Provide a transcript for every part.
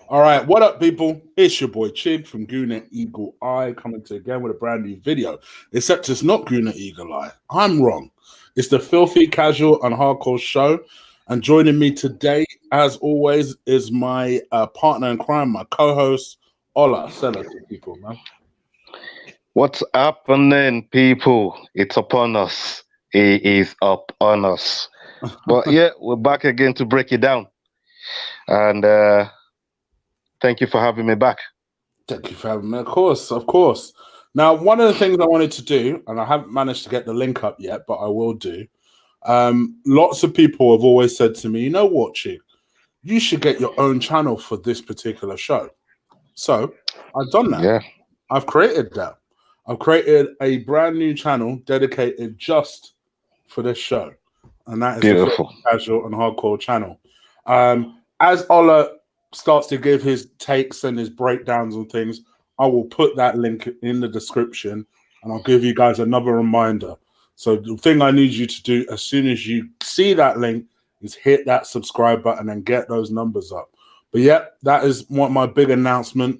All right, what up, people? It's your boy Chig from Guna Eagle Eye coming to again with a brand new video. Except it's not Guna Eagle Eye. I'm wrong. It's the Filthy Casual and Hardcore Show. And joining me today, as always, is my partner in crime, my co-host, Ola. Say hello to people, man. What's happening, people? It's upon us. It is upon us. But yeah, we're back again to break it down. And thank you for having me back. Thank you for having me. Of course, of course. Now, one of the things I wanted to do, and I haven't managed to get the link up yet, but I will do. Lots of people have always said to me, you know what, Chick, you should get your own channel for this particular show. So I've done that. Yeah, I've created that. I've created a brand new channel dedicated just for this show. And that is the beautiful. Filthy Casual and Hardcore channel. As Ola starts to give his takes and his breakdowns on things, I will put that link in the description and I'll give you guys another reminder. So the thing I need you to do as soon as you see that link is hit that subscribe button and get those numbers up. But yeah, that is one my big announcement.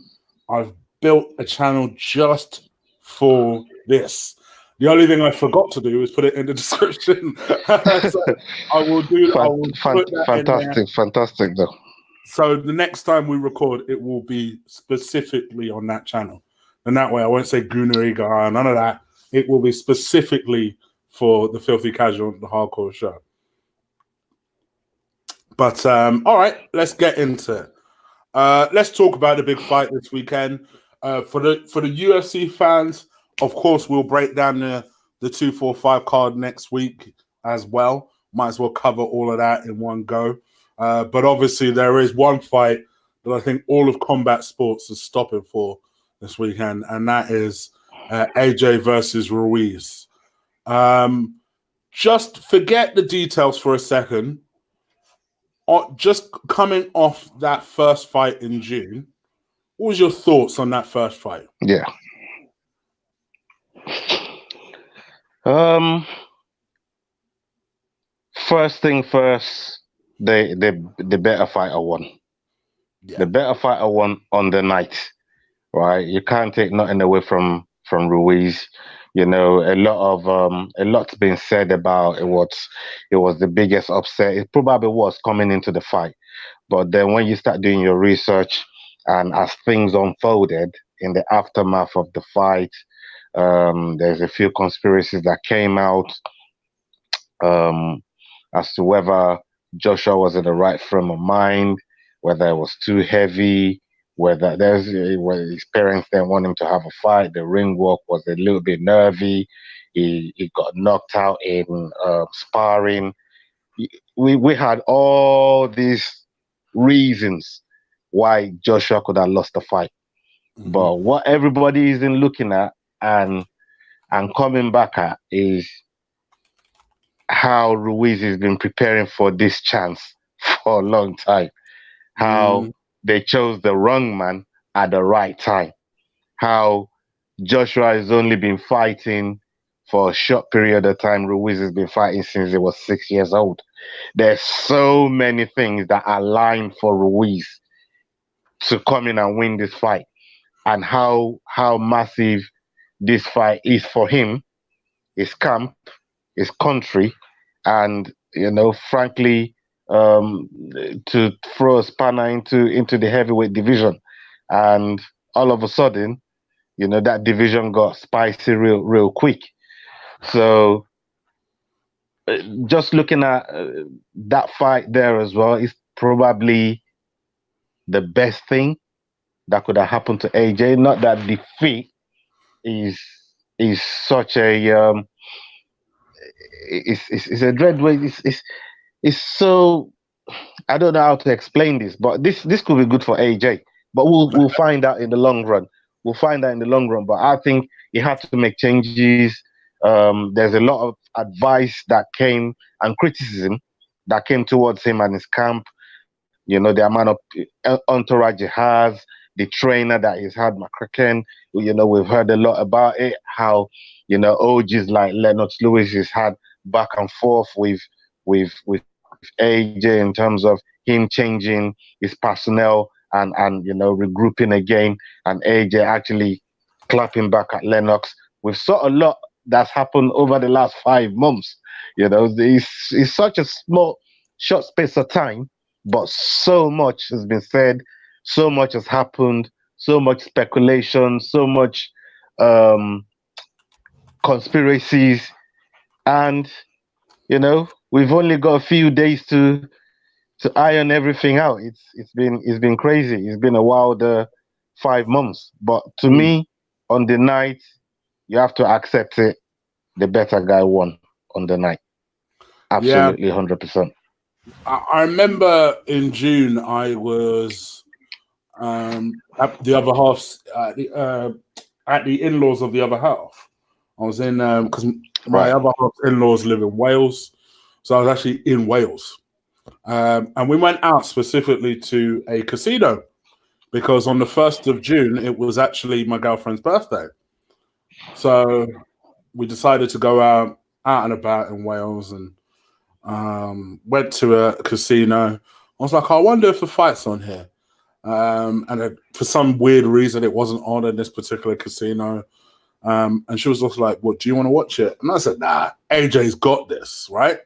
I've built a channel just for this. The only thing I forgot to do is put it in the description. So I will do. I will put that in there. Fantastic, though. So the next time we record, it will be specifically on that channel, and that way I won't say Gunariga, none of that. It will be specifically for the Filthy Casual, the Hardcore Show. But all right, let's get into it. Let's talk about the big fight this weekend. For the UFC fans, of course, we'll break down the 245 card next week as well. Might as well cover all of that in one go. But obviously, there is one fight that I think all of combat sports is stopping for this weekend, and that is AJ versus Ruiz. Just forget the details for a second. Just coming off that first fight in June, what was your thoughts on that first fight? Yeah. First thing first, the better fighter won. Yeah. The better fighter won on the night, right? You can't take nothing away from Ruiz. You know, a lot's been said about it. It was the biggest upset. It probably was coming into the fight, but then when you start doing your research and as things unfolded in the aftermath of the fight, there's a few conspiracies that came out um, as to whether Joshua was in the right frame of mind, whether it was too heavy, whether his parents didn't want him to have a fight. The ring walk was a little bit nervy. He got knocked out in sparring. We had all these reasons why Joshua could have lost the fight. Mm-hmm. But what everybody isn't looking at and coming back at is how Ruiz has been preparing for this chance for a long time. How they chose the wrong man at the right time. How Joshua has only been fighting for a short period of time. Ruiz has been fighting since he was 6 years old. There's so many things that align for Ruiz to come in and win this fight, and how massive this fight is for him, his camp, his country, and frankly, to throw a spanner into the heavyweight division, and all of a sudden, that division got spicy real quick. So just looking at that fight there as well is probably the best thing that could have happened to AJ. Not that defeat is such a it's a dread way. It's so, I don't know how to explain this, but this could be good for AJ. But we'll find out in the long run. We'll find out in the long run. But I think he had to make changes. There's a lot of advice that came and criticism that came towards him and his camp. The amount of entourage he has, the trainer that he's had, McGregor. We've heard a lot about it. How OGs like Lennox Lewis has had back and forth with AJ in terms of him changing his personnel and regrouping again, and AJ actually clapping back at Lennox. We've saw a lot that's happened over the last 5 months. It's such a short space of time, but so much has been said, so much has happened, so much speculation, so much conspiracies, and we've only got a few days to iron everything out. It's been crazy. It's been a wild 5 months, but to me, on the night, you have to accept it. The better guy won on the night. Absolutely, 100%. I remember in June I was at the other half at the in-laws of the other half. I was in because my other half in-laws live in Wales, so I was actually in Wales, and we went out specifically to a casino because on the 1st of June it was actually my girlfriend's birthday. So we decided to go out and about in Wales and went to a casino. I was like, I wonder if the fight's on here. For some weird reason, it wasn't on in this particular casino. And she was also like, "What, do you want to watch it?" And I said, "Nah, AJ's got this, right?"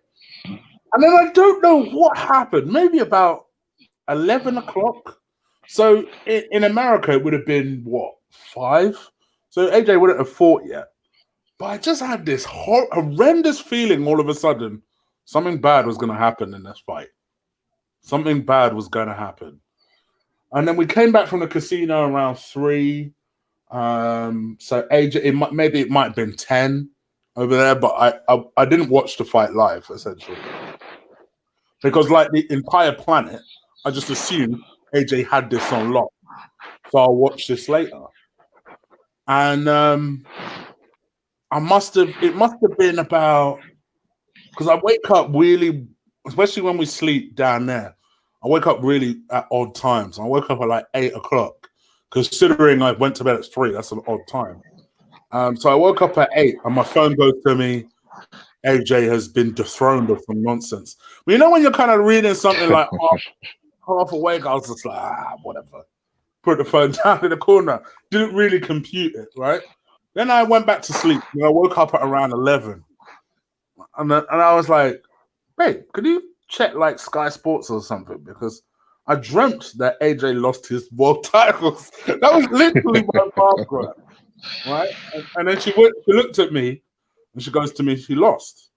And then I don't know what happened. Maybe about 11 o'clock. So in America, it would have been, what, 5? So AJ wouldn't have fought yet. But I just had this horrendous feeling all of a sudden something bad was going to happen in this fight. Something bad was going to happen. And then we came back from the casino around 3. So AJ, it might have been 10 over there, but I didn't watch the fight live, essentially. Because like the entire planet, I just assumed AJ had this on lock. So I'll watch this later. And it must have been about, because I wake up really, especially when we sleep down there, I wake up really at odd times. I woke up at like 8 o'clock, considering I went to bed at 3. That's an odd time. So I woke up at 8 and my phone goes to me, AJ has been dethroned or some nonsense. But when you're kind of reading something like half awake, I was just like, whatever. Put the phone down in the corner. Didn't really compute it, right? Then I went back to sleep. I woke up at around 11. And I was like, "Babe, could you check like Sky Sports or something?" Because I dreamt that AJ lost his world titles. That was literally my background, right? And then she looked at me and she goes to me, "She lost."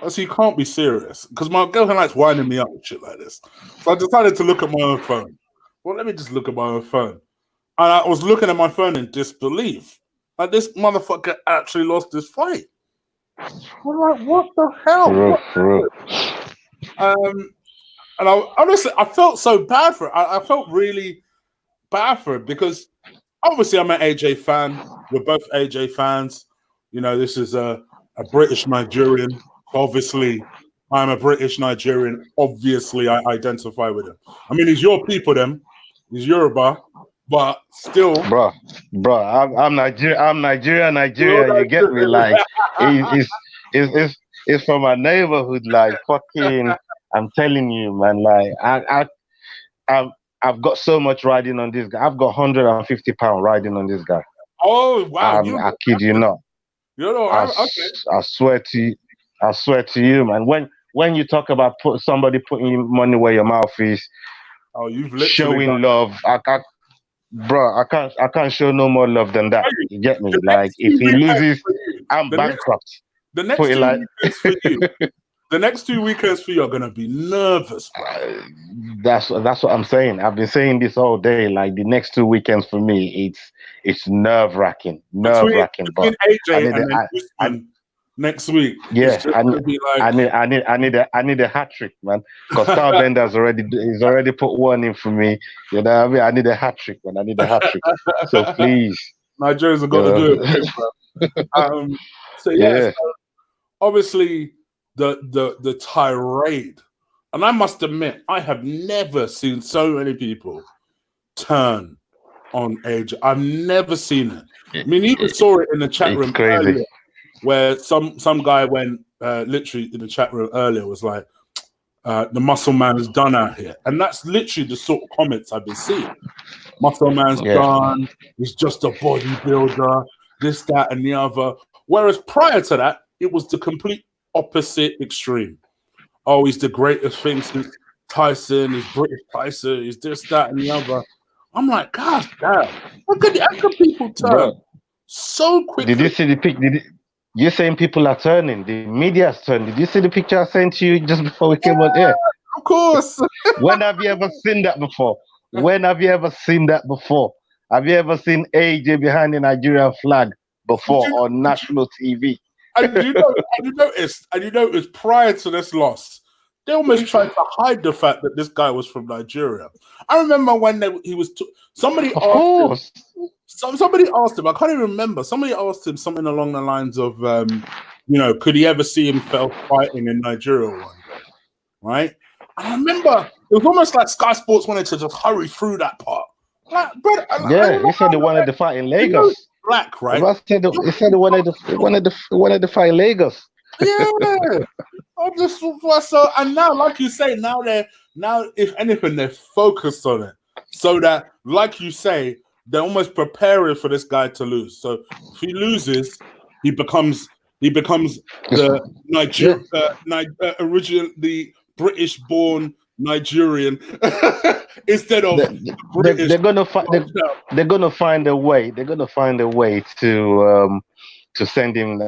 So you can't be serious, because my girlfriend likes winding me up with shit like this. So I decided to look at my own phone. Well, let me just look at my own phone. And I was looking at my phone in disbelief. Like, this motherfucker actually lost this fight. I'm like, what the hell? And I felt so bad for it. I felt really bad for it because obviously I'm an AJ fan. We're both AJ fans. This is a British Nigerian. Obviously, I'm a British Nigerian. Obviously, I identify with him. I mean, he's your people, then. He's Yoruba, but still, bro. I'm Nigerian. You get me? Like, it's from my neighborhood. Like, fucking, I'm telling you, man. Like, I've got so much riding on this guy. I've got 150 pounds riding on this guy. Oh wow! I kid you not. Okay. I swear to you, man. When you talk about somebody putting money where your mouth is, you've showing love. I can't show no more love than that. You get me? Like, if he loses, I'm bankrupt. The next 2 weekends for you. The next 2 weekends for you are gonna be nervous, bro. That's what I'm saying. I've been saying this all day. Like, the next 2 weekends for me, it's nerve-wracking. Between AJ and then Usman next week. Yeah, I need a hat trick, man. Because Starbender has already put one in for me. You know what I mean? I need a hat trick, man. I need a hat trick. So please, Nigerians have got to do it, bro. So obviously the tirade, and I must admit, I have never seen so many people turn on AJ. I've never seen it. I mean, you saw it in the chat room earlier, where some guy went literally in the chat room earlier was like, the muscle man is done out here. And that's literally the sort of comments I've been seeing. Muscle man's done, he's just a bodybuilder, this, that, and the other. Whereas prior to that, it was the complete opposite extreme. Oh, he's the greatest thing since Tyson, he's British Tyson, he's this, that, and the other. I'm like, God damn, how could people turn so quickly? Did you see the pic? You're saying people are turning, the media's turning. Did you see the picture I sent you just before we came on air? Of course. When have you ever seen that before? When have you ever seen that before? Have you ever seen AJ behind the Nigerian flag before on national TV? And you noticed prior to this loss, they almost tried to hide the fact that this guy was from Nigeria. I remember when somebody asked him, I can't even remember, somebody asked him something along the lines of, could he ever see himself fighting in Nigeria one day, right? And I remember it was almost like Sky Sports wanted to just hurry through that part. Like, brother, he said they wanted to fight in Lagos. Black, right? He said they wanted to fight in Lagos. Yeah. And now, like you say, now if anything, they're focused on it. So that, like you say, they're almost preparing for this guy to lose. So if he loses, he becomes the the British-born Nigerian instead of they're gonna find a way. They're gonna find a way to send him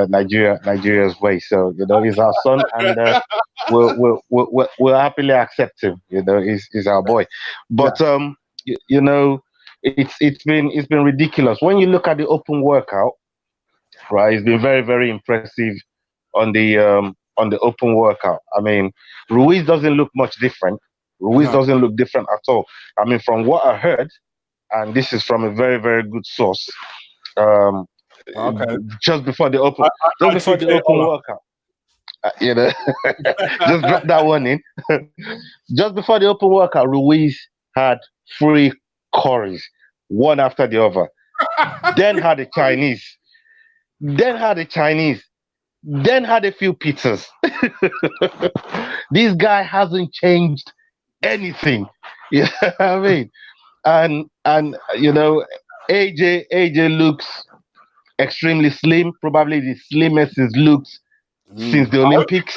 Nigeria's way. So he's our son, and we'll happily accept him. He's our boy. But it's been ridiculous when you look at the open workout. Right, it's been very, very impressive on the open workout. I mean, Ruiz doesn't look much different. Doesn't look different at all. I mean, from what I heard, and this is from a very, very good source. Just before the open workout, just drop that one in. Just before the open workout, Ruiz had 3 curries, one after the other. Then had the Chinese. Then had a few pizzas. This guy hasn't changed anything. You know what I mean? And AJ looks extremely slim, probably the slimmest he's looked since the Olympics.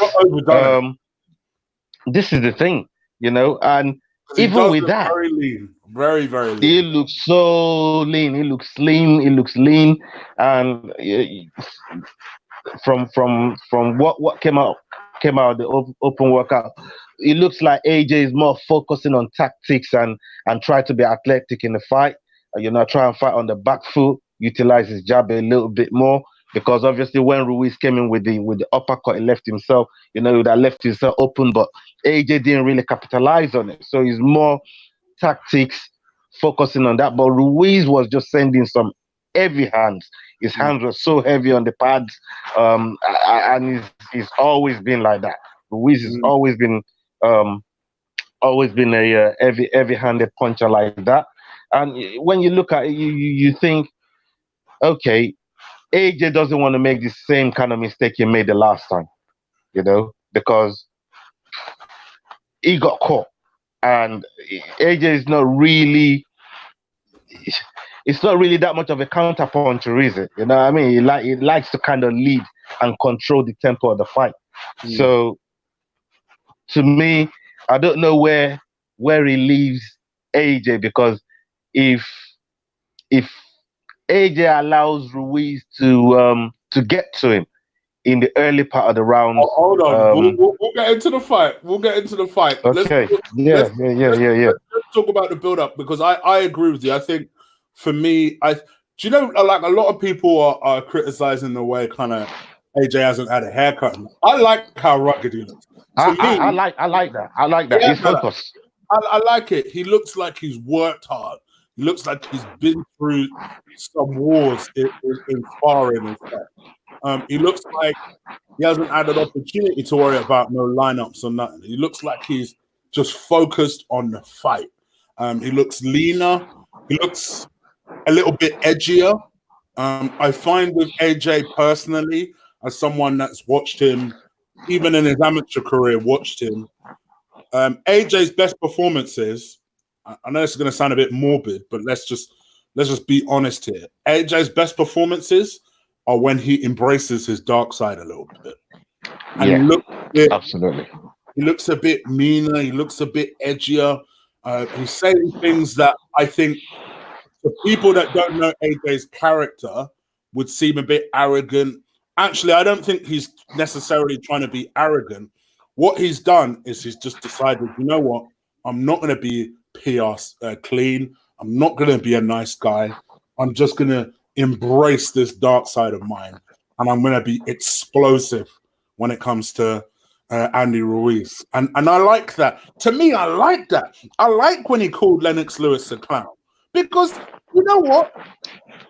This is the thing, and even with that, very lean, very, very lean. He looks so lean. He looks slim. He looks lean, and from what came out of the open workout, it looks like AJ is more focusing on tactics and try to be athletic in the fight. Try and fight on the back foot, utilize his jab a little bit more, because obviously when Ruiz came in with the uppercut, he left himself, that left himself open, but AJ didn't really capitalize on it. So he's more tactics, focusing on that. But Ruiz was just sending some heavy hands. His hands were so heavy on the pads, and he's always been like that. Ruiz has always been a heavy-handed puncher like that. And when you look at it, you think, okay, AJ doesn't want to make the same kind of mistake he made the last time, because he got caught. And AJ is not really, it's not really that much of a counterpuncher, is it? You know what I mean? He likes to kind of lead and control the tempo of the fight. So, to me, I don't know where he leaves AJ, because if AJ allows Ruiz to get to him in the early part of the round. Hold on, we'll get into the fight. Okay. Let's talk about the build-up, because I agree with you. I think for me, like a lot of people are criticizing the way kind of AJ hasn't had a haircut. I like how rugged he looks. I like that. I like that. He's focused. I like it. He looks like he's worked hard. He looks like he's been through some wars in sparring and stuff. He looks like he hasn't had an opportunity to worry about no lineups or nothing. He looks like he's just focused on the fight. He looks leaner. He looks a little bit edgier. I find with AJ personally, as someone that's watched him, even in his amateur career, watched him, AJ's best performances. I know it's going to sound a bit morbid, but let's just be honest here. AJ's best performances are when he embraces his dark side a little bit. And absolutely. He looks a bit meaner. He looks a bit edgier. He's saying things that I think the people that don't know AJ's character would seem a bit arrogant. Actually, I don't think he's necessarily trying to be arrogant. What he's done is he's just decided, you know what? I'm not going to be PR clean. I'm not going to be a nice guy. I'm just going to embrace this dark side of mine. And I'm going to be explosive when it comes to Andy Ruiz. And I like that. To me, I like that. I like when he called Lennox Lewis a clown. Because, you know what?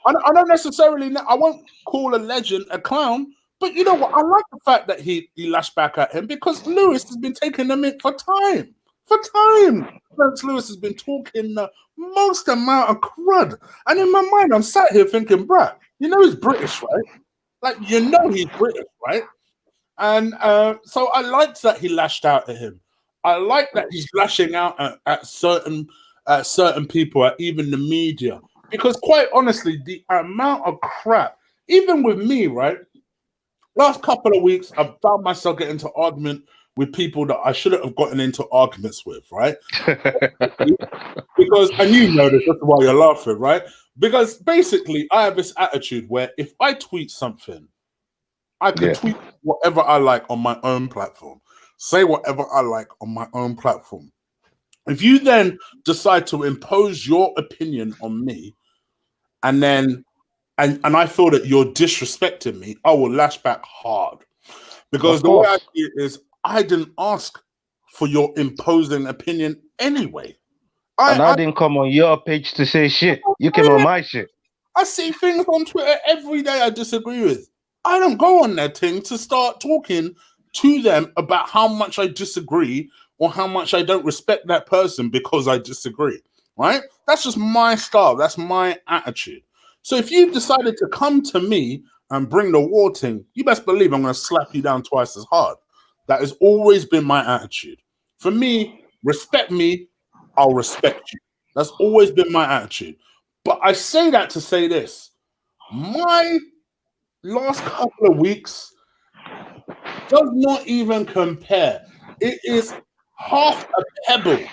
I don't necessarily, I won't call a legend a clown, but you know what? I like the fact that he lashed back at him because Lewis has been taking the mick for time. For time. Lennox Lewis has been talking the most amount of crud. And in my mind, I'm sat here thinking, bruh, you know he's British, right? Like, you know he's British, right? And so I liked that he lashed out at him. I like that he's lashing out at certain people, at even the media. Because quite honestly, the amount of crap, even with me, right? Last couple of weeks, I've found myself getting into argument with people that I shouldn't have gotten into arguments with, right? Because, and you know this, that's why you're laughing, right? Because basically, I have this attitude where if I tweet something, I can tweet whatever I like on my own platform, say whatever I like on my own platform. If you then decide to impose your opinion on me, and then and I feel that you're disrespecting me, I will lash back hard. Because the way I see it is, I didn't ask for your imposing opinion anyway. I didn't come on your page to say shit. You came on my shit. I see things on Twitter every day I disagree with. I don't go on their thing to start talking to them about how much I disagree or how much I don't respect that person because I disagree, right? That's just my style. That's my attitude. So if you decided to come to me and bring the war thing, you best believe I'm going to slap you down twice as hard. That has always been my attitude. For me, respect me, I'll respect you. That's always been my attitude. But I say that to say this. My last couple of weeks does not even compare. It is half a pebble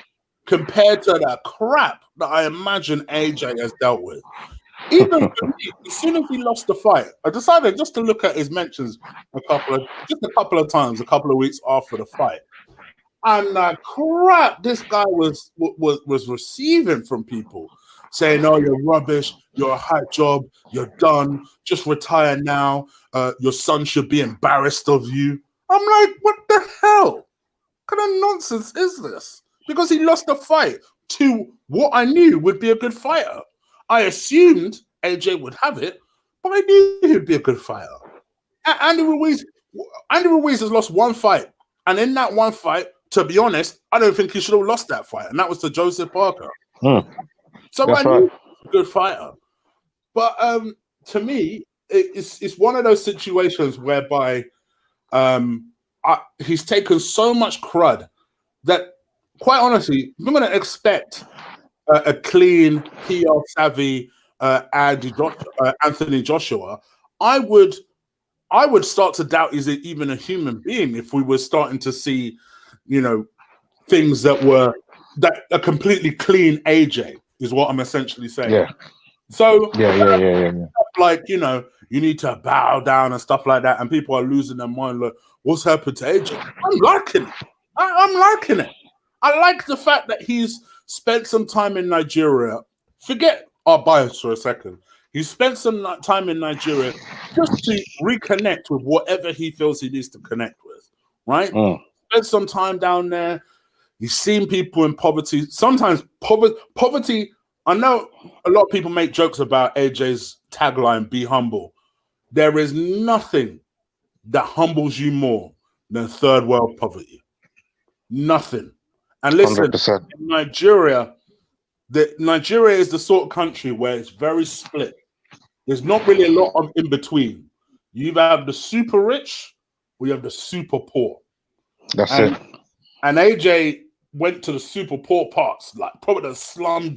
compared to the crap that I imagine AJ has dealt with. Even for me, as soon as he lost the fight, I decided just to look at his mentions a couple of times, a couple of weeks after the fight. And the crap this guy was receiving from people saying, "Oh, you're rubbish. You're a hot job. You're done. Just retire now. Your son should be embarrassed of you." I'm like, what the hell? What kind of nonsense is this? Because he lost the fight to what I knew would be a good fighter. I assumed AJ would have it, but I knew he'd be a good fighter. Andy Ruiz has lost one fight, and in that one fight, to be honest, I don't think he should have lost that fight, and that was to Joseph Parker. So I knew he was a good fighter. But to me, it's one of those situations whereby he's taken so much crud that, quite honestly, I'm going to expect a clean, PR savvy Anthony Joshua. I would start to doubt is it even a human being if we were starting to see, things that a completely clean AJ is what I'm essentially saying. Yeah. So yeah. Like, you need to bow down and stuff like that, and people are losing their mind. Like, what's happened to AJ? I'm liking it. I'm liking it. I like the fact that he's spent some time in Nigeria. Forget our bias for a second. He spent some time in Nigeria just to reconnect with whatever he feels he needs to connect with, right? Spent some time down there. He's seen people in poverty. Sometimes poverty, I know a lot of people make jokes about AJ's tagline, be humble. There is nothing that humbles you more than third world poverty. Nothing. And listen, 100%. in Nigeria is the sort of country where it's very split. There's not really a lot of in between. You either have the super rich or you have the super poor. That's it. And AJ went to the super poor parts, like probably the slum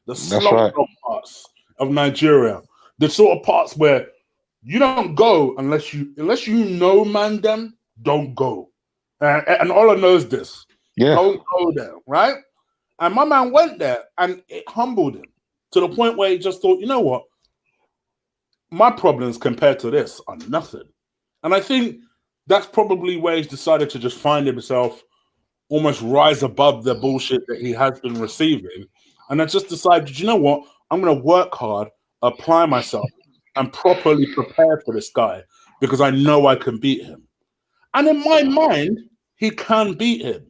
That's right. dog parts of Nigeria, the sort of parts where you don't go unless you know man them, don't go. And Ola knows this. Yeah. Don't go there, right? And my man went there and it humbled him to the point where he just thought, you know what? My problems compared to this are nothing. And I think that's probably where he's decided to just find himself almost rise above the bullshit that he has been receiving. And I just decided, you know what? I'm going to work hard, apply myself, and properly prepare for this guy because I know I can beat him. And in my mind, he can beat him.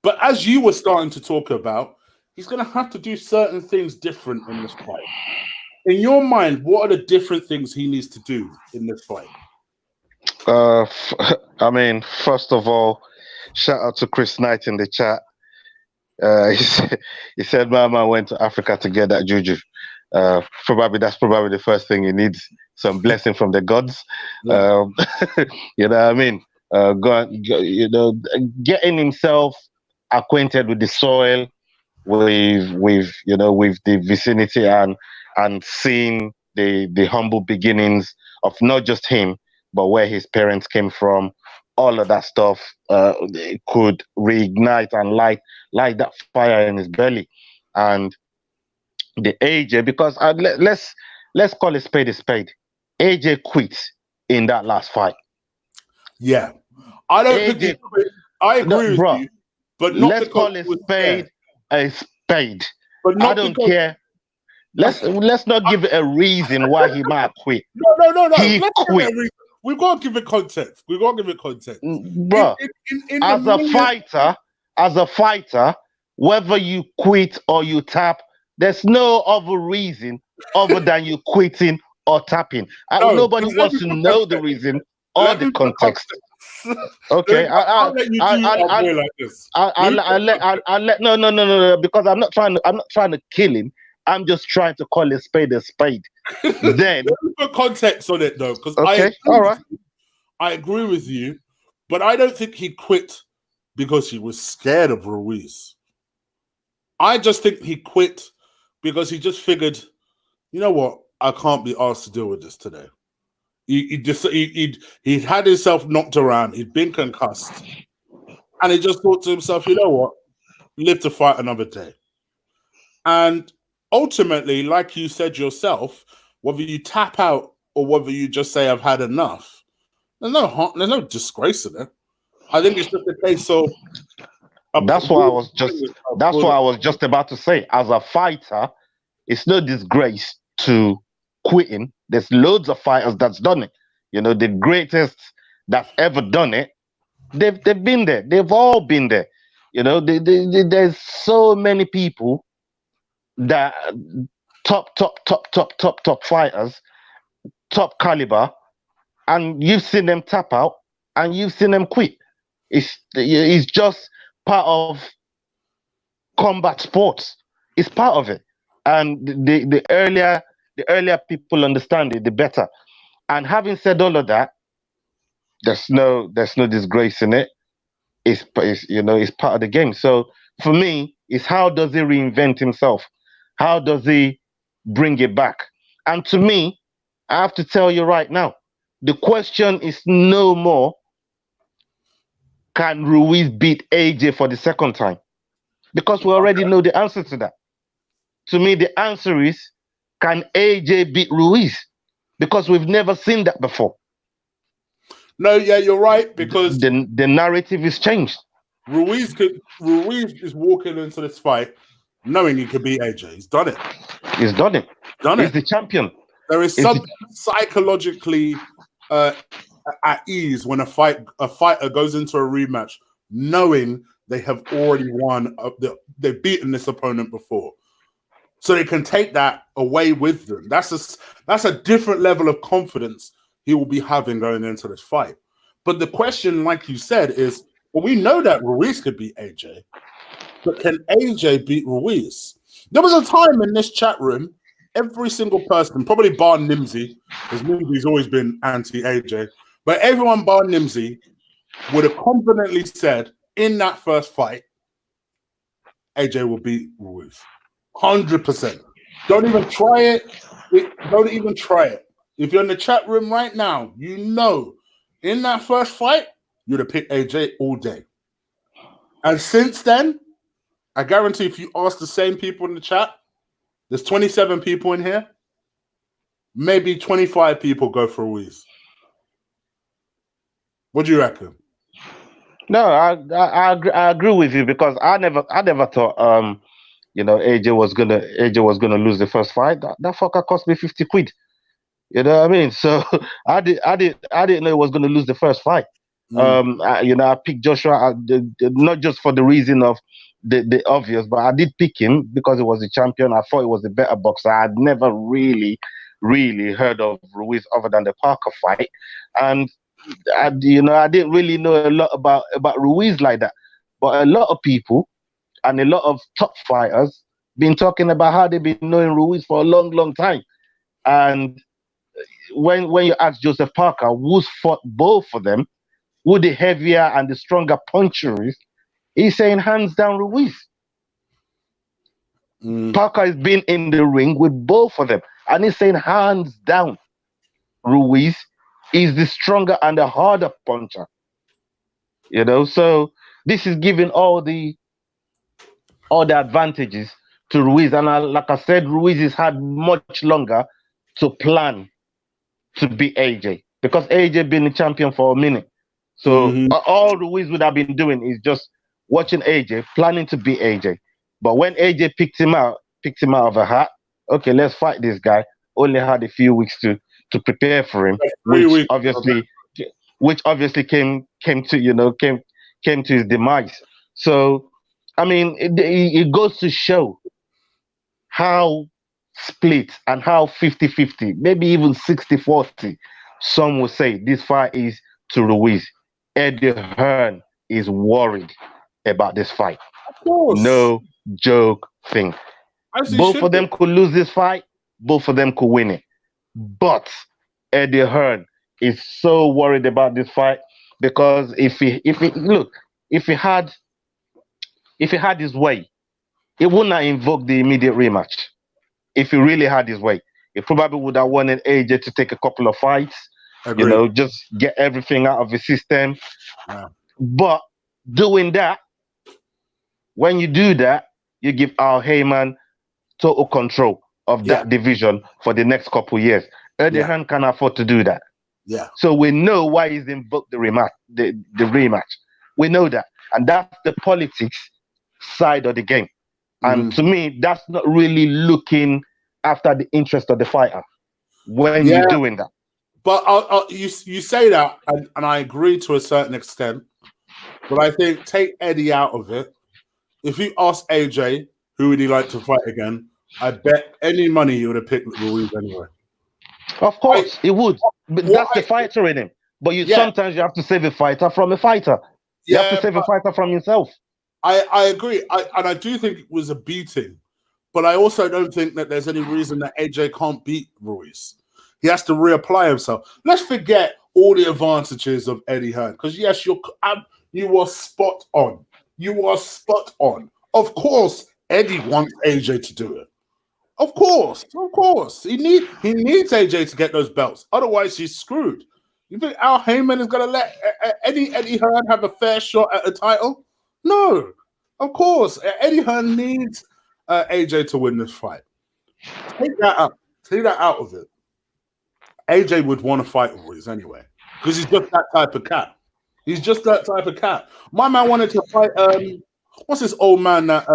But as you were starting to talk about, he's going to have to do certain things different in this fight. In your mind, what are the different things he needs to do in this fight? I mean, first of all, shout out to Chris Knight in the chat. He said, "My man went to Africa to get that juju." That's probably the first thing he needs, some blessing from the gods. Yeah. You know what I mean? Getting himself acquainted with the soil, with the vicinity, and seeing the humble beginnings of not just him, but where his parents came from. All of that stuff it could reignite and light that fire in his belly. And the AJ, because let's call a spade a spade. AJ quit in that last fight. Yeah, I don't AJ, think I agree with you, but not let's call a spade a spade. But not I don't care. Let's not give it a reason why he might quit. No. He quit. We've got to give it context. Bro, as a fighter, whether you quit or you tap, there's no other reason other than you quitting or tapping. Nobody wants to know the reason or the context. Okay, I'll let no, because I'm not trying to kill him. I'm just trying to call a spade a spade. Then put context on it though, because I agree with you, but I don't think he quit because he was scared of Ruiz. I just think he quit because he just figured, you know what, I can't be asked to deal with this today. He'd had himself knocked around, he'd been concussed, and he just thought to himself, you know what, live to fight another day. And ultimately, like you said yourself, whether you tap out or whether you just say I've had enough, there's no disgrace in it. I think it's just a case of that's what I was just about to say. As a fighter, it's no disgrace to quitting. There's loads of fighters that's done it. You know, the greatest that's ever done it, they've been there. They've all been there. You know, there's so many people that top fighters, top caliber, and you've seen them tap out and you've seen them quit. It's just part of combat sports. It's part of it. And the earlier people understand it, the better. And having said all of that, there's no disgrace in it. It's part of the game. So for me, it's how does he reinvent himself? How does he bring it back? And to me, I have to tell you right now, the question is no more, can Ruiz beat AJ for the second time? Because we already know the answer to that. To me, the answer is, can AJ beat Ruiz? Because we've never seen that before. No, yeah, you're right, because the narrative is changed. Ruiz is walking into this fight knowing he could beat AJ. He's done it. He's the champion. There is something psychologically at ease when a fighter goes into a rematch knowing they have already won. They've beaten this opponent before, so they can take that away with them. That's a different level of confidence he will be having going into this fight. But the question, like you said, is, well, we know that Ruiz could beat AJ, but can AJ beat Ruiz? There was a time in this chat room, every single person, probably bar Nimsy, because Nimsy's always been anti-AJ, but everyone bar Nimsy would have confidently said in that first fight, AJ will beat Ruiz. 100%. Don't even try it. Don't even try it. If you're in the chat room right now, you know, in that first fight, you'd have picked AJ all day. And since then, I guarantee if you ask the same people in the chat, there's 27 people in here, maybe 25 people go for Ruiz. What do you reckon? No, I agree with you because I never thought AJ was gonna lose the first fight. That fucker cost me 50 quid. You know what I mean? So I didn't know he was gonna lose the first fight. I picked Joshua not just for the reason of the obvious, but I did pick him because he was the champion. I thought he was a better boxer. I'd never really heard of Ruiz other than the Parker fight, and I didn't really know a lot about Ruiz like that. But a lot of people and a lot of top fighters been talking about how they've been knowing Ruiz for a long time. And when you ask Joseph Parker who's fought both of them, who the heavier and the stronger puncher is, he's saying hands down Ruiz. Parker has been in the ring with both of them, and he's saying hands down Ruiz is the stronger and the harder puncher. So this is giving all the advantages to Ruiz. And like I said, Ruiz has had much longer to plan to beat AJ because AJ been the champion for a minute. So all Ruiz would have been doing is just watching AJ, planning to beat AJ. But when AJ picked him out of a hat, okay, let's fight this guy. Only had a few weeks to prepare for him, which obviously came to his demise. So I mean, it goes to show how split and how 50-50, maybe even 60-40, some will say this fight is to Ruiz. Eddie Hearn is worried about this fight. Of course. No joke thing. Both of them could lose this fight. Both of them could win it. But Eddie Hearn is so worried about this fight because if he had his way, he would not invoke the immediate rematch. If he really had his way, he probably would have wanted AJ to take a couple of fights. Agreed. Just get everything out of his system. Yeah. But doing that, when you do that, you give Al Heyman total control of that division for the next couple of years. Eddie Hearn can afford to do that. Yeah. So we know why he's invoked the rematch. The rematch. We know that, and that's the politics side of the game. And to me, that's not really looking after the interest of the fighter when you're doing that. But you say that, and I agree to a certain extent. But I think take Eddie out of it. If you ask AJ who would he like to fight again, I bet any money he would have picked Ruiz anyway. Of course, he would. But that's the fighter in him. But sometimes you have to save a fighter from a fighter. You have to save a fighter from himself. I agree. And I do think it was a beating. But I also don't think that there's any reason that AJ can't beat Ruiz. He has to reapply himself. Let's forget all the advantages of Eddie Hearn. Because, yes, you are spot on. You are spot on. Of course, Eddie wants AJ to do it. Of course. He needs AJ to get those belts. Otherwise, he's screwed. You think Al Heyman is going to let Eddie Hearn have a fair shot at a title? No. Of course. Eddie Hearn needs AJ to win this fight. Take that out of it. AJ would want to fight Ruiz anyway because he's just that type of cat. My man wanted to fight what's this old man that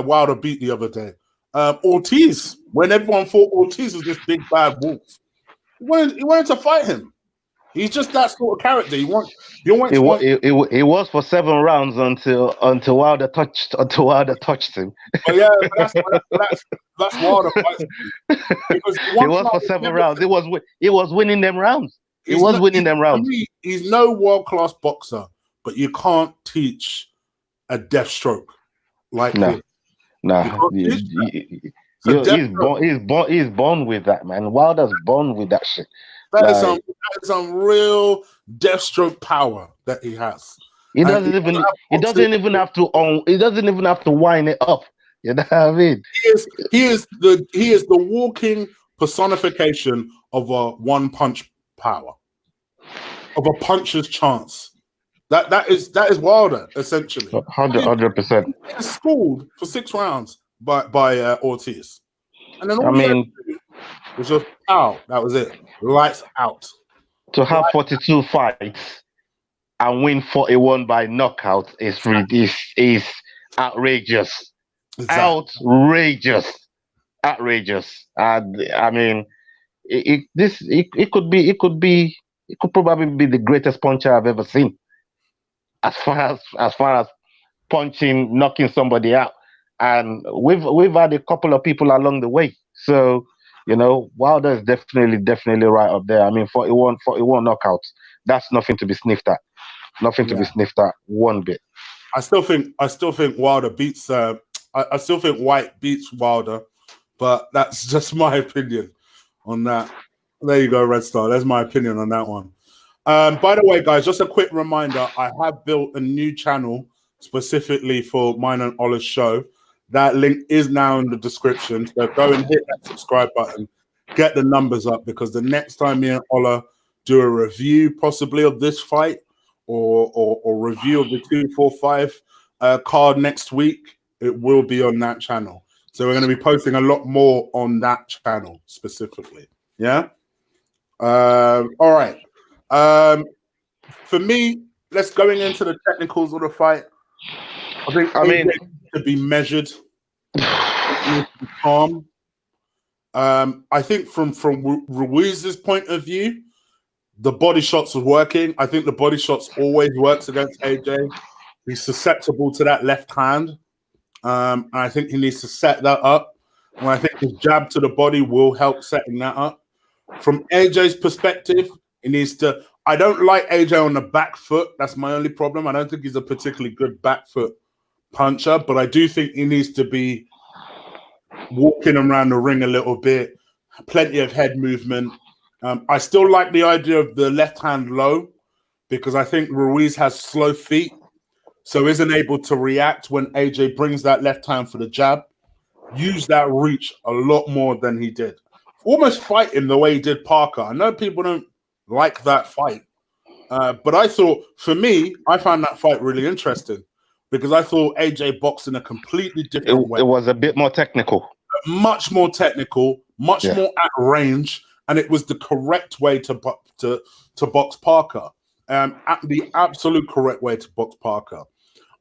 Wilder beat the other day? Ortiz. When everyone thought Ortiz was this big bad wolf, he wanted to fight him. He's just that sort of character. He was for 7 rounds until Wilder touched him. Oh yeah, that's Wilder fights. He was for 7 rounds. He was winning them rounds. He's no world-class boxer, but you can't teach a death stroke like him. No. He's born with that, man. Wilder's born with that shit. That is some real death stroke power that he has. He And doesn't even. He doesn't even have to. He doesn't even have to wind it up. You know what I mean? he is the walking personification of a one punch power, of a puncher's chance. That is Wilder essentially. 100%. He was schooled for 6 rounds by Ortiz, and then I all he had mean, to do was just pow. That was it. Lights out. to have 42 fights and win 41 by knockout is outrageous. Exactly. Outrageous. And I mean, it could probably be the greatest puncher I've ever seen. As far as punching, knocking somebody out, and we've had a couple of people along the way. So Wilder is definitely right up there. I mean, 41 knockouts. That's nothing to be sniffed at. Nothing to be sniffed at one bit. I still think Wilder beats. I still think White beats Wilder, but that's just my opinion on that. There you go, Red Star. There's my opinion on that one. By the way, guys, just a quick reminder: I have built a new channel specifically for mine and Ola's show. That link is now in the description. So go and hit that subscribe button. Get the numbers up, because the next time me and Ola do a review, possibly of this fight, or review of the 245 card next week, it will be on that channel. So we're going to be posting a lot more on that channel specifically. Yeah. All right. For me, let's going into the technicals of the fight. I think AJ needs to be measured. It needs to be calm. I think from Ruiz's point of view, the body shots was working. I think the body shots always works against AJ. He's susceptible to that left hand. And I think he needs to set that up. And I think his jab to the body will help setting that up. From AJ's perspective, he needs to. I don't like AJ on the back foot. That's my only problem. I don't think he's a particularly good back foot puncher, but I do think he needs to be walking around the ring a little bit, plenty of head movement. I still like the idea of the left hand low, because I think Ruiz has slow feet, so isn't able to react when AJ brings that left hand for the jab. Use that reach a lot more than he did. Almost fight him the way he did Parker. I know people don't like that fight, but I thought, for me, I found that fight really interesting, because I thought AJ boxed in a completely different way. It was a bit more technical. Much more technical, much more at range, and it was the correct way to box Parker. At the absolute correct way to box Parker.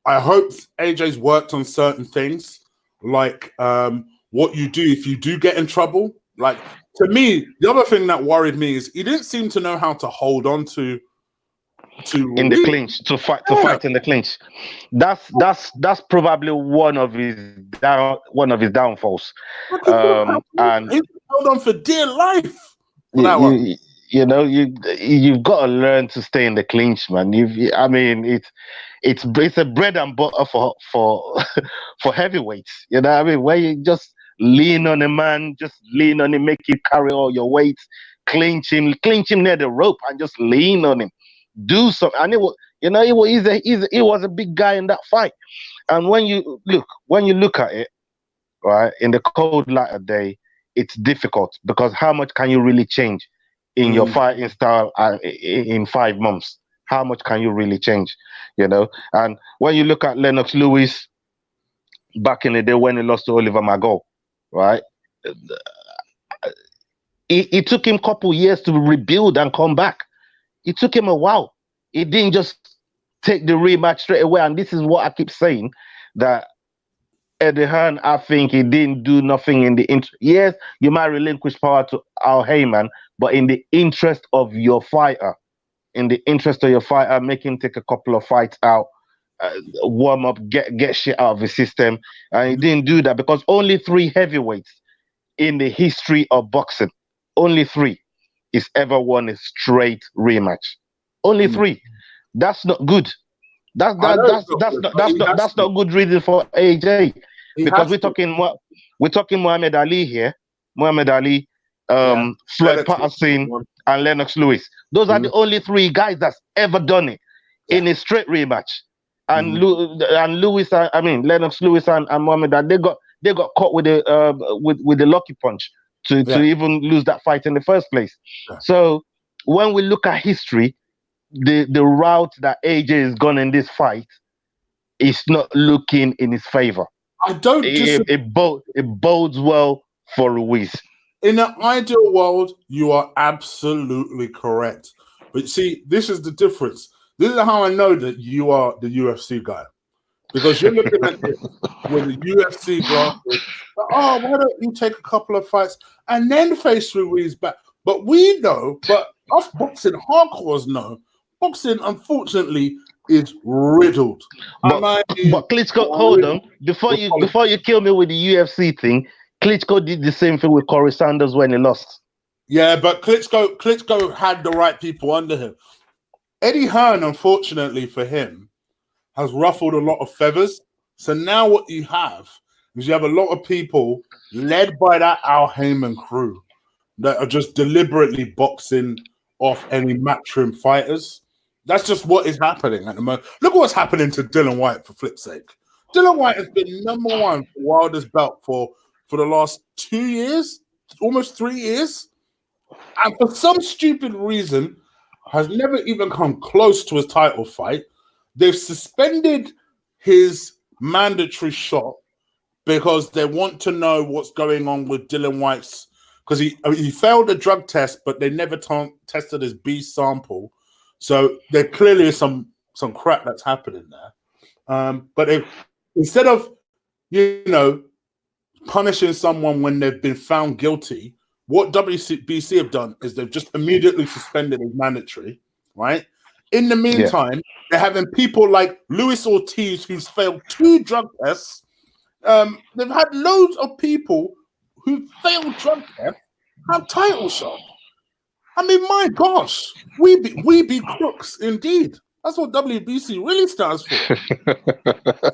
I hope AJ's worked on certain things, like what you do if you do get in trouble. Like, to me, the other thing that worried me is he didn't seem to know how to hold on to in the clinch, to fight in the clinch. That's probably one of his downfalls. And he held on for dear life. You've got to learn to stay in the clinch, man. It's a bread and butter for heavyweights. You know what I mean? Where you just lean on a man, just lean on him, make you carry all your weight, clinch him near the rope, and just lean on him. Do something. And he was a big guy in that fight. And when you look at it, right, in the cold light of day, it's difficult, because how much can you really change in your fighting style in 5 months? How much can you really change? And when you look at Lennox Lewis back in the day when he lost to Oliver McGraw, right? It took him a couple years to rebuild and come back. It took him a while. He didn't just take the rematch straight away. And this is what I keep saying, that Eddie Hearn, I think he didn't do nothing in the interest. Yes, you might relinquish power to Al Heyman, but in the interest of your fighter, make him take a couple of fights out, warm up, get shit out of his system. And he didn't do that, because only 3 heavyweights in the history of boxing, only 3 is ever won a straight rematch. Only 3. That's not good. That's not good reason for AJ, because we're talking Muhammad Ali here. Muhammad Ali, Floyd Patterson, and Lennox Lewis. Those are the only 3 guys that's ever done it. in a straight rematch. And Mhm. Lennox Lewis and Mohammed, they got caught with the lucky punch to Yeah, even lose that fight in the first place. yeah. So when we look at history, the route that AJ has gone in this fight is not looking in his favor. I don't disagree. It bodes well for Ruiz. In an ideal world, you are absolutely correct. But see, this is the difference. This is how I know that you are the UFC guy. Because you're looking at this with the UFC glasses. Oh, why don't you take a couple of fights and then face Ruiz back? But we know, but us boxing hardcores know, boxing unfortunately is riddled. I But mean, Klitschko, hold on, riddled with politics. before you kill me with the UFC thing, Klitschko did the same thing with Corey Sanders when he lost. Yeah, but Klitschko had the right people under him. Eddie Hearn, unfortunately for him, has ruffled a lot of feathers. So now what you have is you have a lot of people led by that Al Heyman crew that are just deliberately boxing off any matchroom fighters. That's just what is happening at the moment. Look at what's happening to Dylan White, for flip's sake. Dylan White has been number one for Wilder's belt for the last 2 years, almost 3 years. And for some stupid reason, has never even come close to his title fight. They've suspended his mandatory shot because they want to know what's going on with Dylan White's, because he failed a drug test, but they never tested his B sample. So there clearly is some crap that's happening there. But instead of, you know, punishing someone when they've been found guilty, what WBC have done is they've just immediately suspended as mandatory, right? In the Yeah. meantime, they're having people like Luis Ortiz, who's failed 2 drug tests. They've had loads of people who failed drug tests have title shots. I mean, my gosh, we be crooks indeed. That's what WBC really stands for.